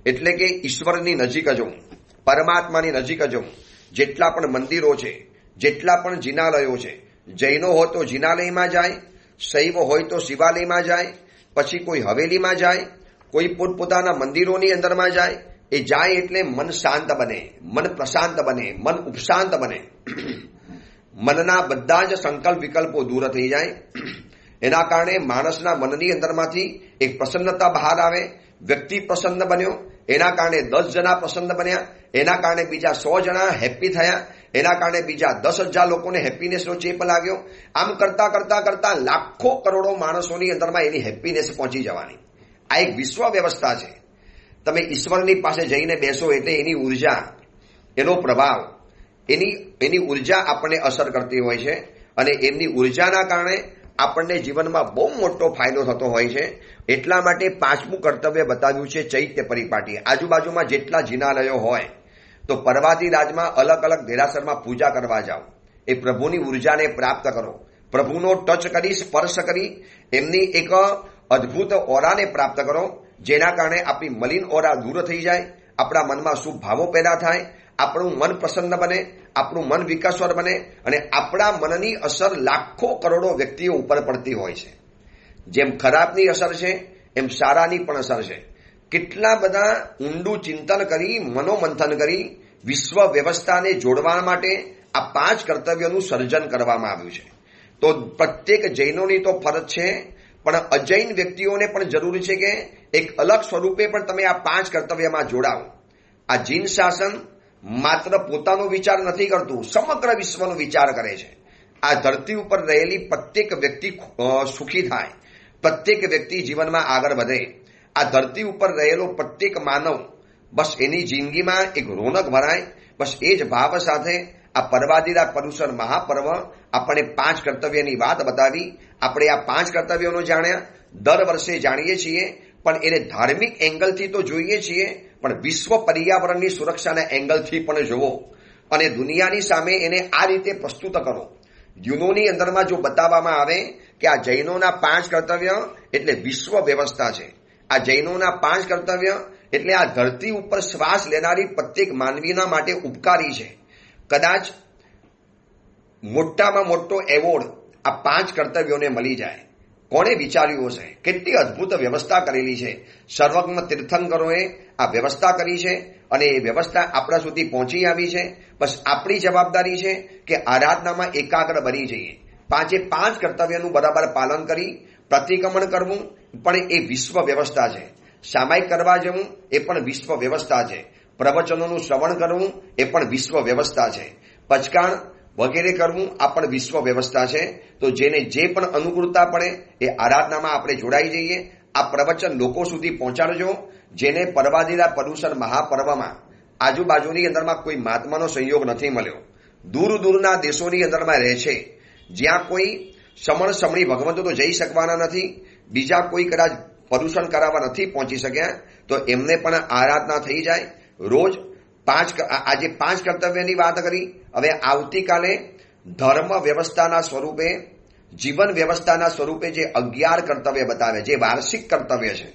એટલે કે ઈશ્વરની નજીક જવું, પરમાત્માની નજીક જવું. જેટલા પણ મંદિરો છે, જેટલા પણ જિનાલયો છે, જૈનો હોય તો જિનાલયમાં જાય, શૈવ હોય તો શિવાલયમાં જાય, પછી કોઈ હવેલીમાં જાય, કોઈ પોતપોતાના મંદિરોની અંદરમાં જાય. એ જાય એટલે મન શાંત બને, મન પ્રશાંત બને, મન ઉપશાંત બને. મનના બધા જ સંકલ્પ વિકલ્પો દૂર થઈ જાય. એના કારણે માણસના મનની અંદરમાંથી એક પ્રસન્નતા બહાર આવે. વ્યક્તિ પ્રસન્ન બન્યો, એના કારણે 10 જણા પ્રસન્ન બન્યા, એના કારણે બીજા 100 જણા હેપી થયા, એના કારણે બીજા 10,000 લોકોને હેપીનેસનો ચેપ લાગ્યો. આમ કરતા લાખો કરોડો માણસોની અંદરમાં એની હેપીનેસ પહોંચી જવાની. આ એક વિશ્વ વ્યવસ્થા છે. તમે ઈશ્વરની પાસે જઈને બેસો એટલે એની ઉર્જા, એનો પ્રભાવ, એની ઉર્જા આપણને અસર કરતી હોય છે અને એમની ઉર્જાના કારણે આપણને જીવનમાં બહુ મોટો ફાયદો થતો હોય છે. એટલા માટે 5મું કર્તવ્ય બતાવ્યું છે ચૈત્ય પરિપાટી. આજુબાજુમાં જેટલા જિનાલયો હોય તો પર્વાદી રાજમાં અલગ અલગ દેરાસરમાં પૂજા કરવા જાઓ. એ પ્રભુની ઉર્જાને પ્રાપ્ત કરો, પ્રભુનો ટચ કરી, સ્પર્શ કરી એમની એક અદ્ભુત ઓરાને પ્રાપ્ત કરો, જેના કારણે આપણી મલિન ઓરા દૂર થઈ જાય, આપણા મનમાં શુભ ભાવો પેદા થાય, આપણું મન પ્રસન્ન બને, આપણું મન વિકાસવર બને અને આપણા મનની અસર લાખો કરોડો વ્યક્તિઓ ઉપર પડતી હોય છે. જેમ ખરાબની અસર છે એમ સારાની પણ અસર છે. કેટલા બધા ઊંડું ચિંતન કરી, મનોમંથન કરી વિશ્વ વ્યવસ્થાને જોડવા માટે આ 5 કર્તવ્યોનું સર્જન કરવામાં આવ્યું છે. તો પ્રત્યેક જૈનોની તો ફરજ છે, પણ અજૈન વ્યક્તિઓને પણ જરૂરી છે કે એક અલગ સ્વરૂપે પણ તમે આ 5 કર્તવ્યમાં જોડાવો. આ જીન શાસન માત્ર પોતાનો વિચાર નથી કરતું, સમગ્ર વિશ્વનો વિચાર કરે છે. આ ધરતી ઉપર રહેલી પ્રત્યેક વ્યક્તિ સુખી થાય, પ્રત્યેક વ્યક્તિ જીવનમાં આગળ વધે. આ ધરતી ઉપર રહેલો પ્રત્યેક માનવ બસ એની જિંદગીમાં એક રોનક ભરાય, બસ એ જ ભાવ સાથે આ પર્વાદિરા પર્યુષણ મહાપર્વ આપણે 5 કર્તવ્યની વાત બતાવી. આપણે આ 5 કર્તવ્યોનો જાણ્યા, દર વર્ષે જાણીએ છીએ, પણ એને ધાર્મિક એંગલથી તો જોઈએ છીએ, પણ વિશ્વ પર્યાવરણની સુરક્ષાના એંગલથી પણ જુઓ અને દુનિયાની સામે એને આ રીતે પ્રસ્તુત કરો. યુનોની અંદરમાં જો બતાવવામાં આવે કે આ જૈનોના 5 કર્તવ્ય એટલે વિશ્વ વ્યવસ્થા છે, આ જૈનોના 5 કર્તવ્ય એટલે આ ધરતી ઉપર શ્વાસ લેનારી પ્રત્યેક માનવીના માટે ઉપકારી છે. કદાચ મોટામાં મોટો એવોર્ડ આ 5 કર્તવ્યોને મળી જાય. કોણે વિચાર્યું હશે? કેટલી અદભુત વ્યવસ્થા કરેલી છે. સર્વજ્ઞ તીર્થંકરોએ આ વ્યવસ્થા કરી છે અને એ વ્યવસ્થા આપણા સુધી પહોંચી આવી છે. બસ આપણી જવાબદારી છે કે આરાધનામાં એકાગ્ર બની જઈએ. 5 કર્તવ્યનું બરાબર પાલન કરી પ્રતિક્રમણ કરવું પણ એ વિશ્વ વ્યવસ્થા છે. સામાયિક કરવા જવું એ પણ વિશ્વ વ્યવસ્થા છે. પ્રવચનોનું શ્રવણ કરવું એ પણ વિશ્વ વ્યવસ્થા છે. પચકાણ વગેરે કરવું આ પણ વિશ્વ વ્યવસ્થા છે. તો જેને જે પણ અનુકૂળતા પડે એ આરાધનામાં આપણે જોડાઈ જઈએ. આ પ્રવચન લોકો સુધી પહોંચાડજો. જેને પર્વાદિરા પર્યુષણ મહાપર્વમાં આજુબાજુની અંદરમાં કોઈ મહાત્માનો સંયોગ નથી મળ્યો, દૂર દૂરના દેશોની અંદરમાં રહે છે, જ્યાં કોઈ સમણ સમણી ભગવંતો તો જઈ શકવાના નથી, બીજા કોઈ કદાચ પર્યુષણ કરાવવા નથી પહોંચી શક્યા, તો એમને પણ આરાધના થઈ જાય. રોજ આજે 5 કર્તવ્યની વાત કરી. હવે આવતીકાલે ધર્મ વ્યવસ્થાના સ્વરૂપે, જીવન વ્યવસ્થાના સ્વરૂપે જે 11 કર્તવ્ય બતાવે, જે વાર્ષિક કર્તવ્ય છે,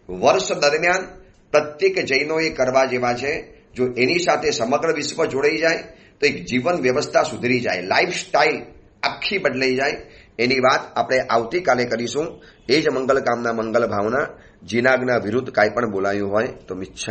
વર્ષ દરમિયાન પ્રત્યેક જૈનોએ કરવા જેવા છે. જો એની સાથે સમગ્ર વિશ્વ જોડાઈ જાય તો એક જીવન વ્યવસ્થા સુધરી જાય, લાઈફ સ્ટાઇલ આખી બદલાઈ જાય. એની વાત આપણે આવતીકાલે કરીશું. એ જ મંગલ કામના, મંગલ ભાવના. જીનાગના વિરુદ્ધ કાંઈ પણ બોલાયું હોય તો મિચ્છા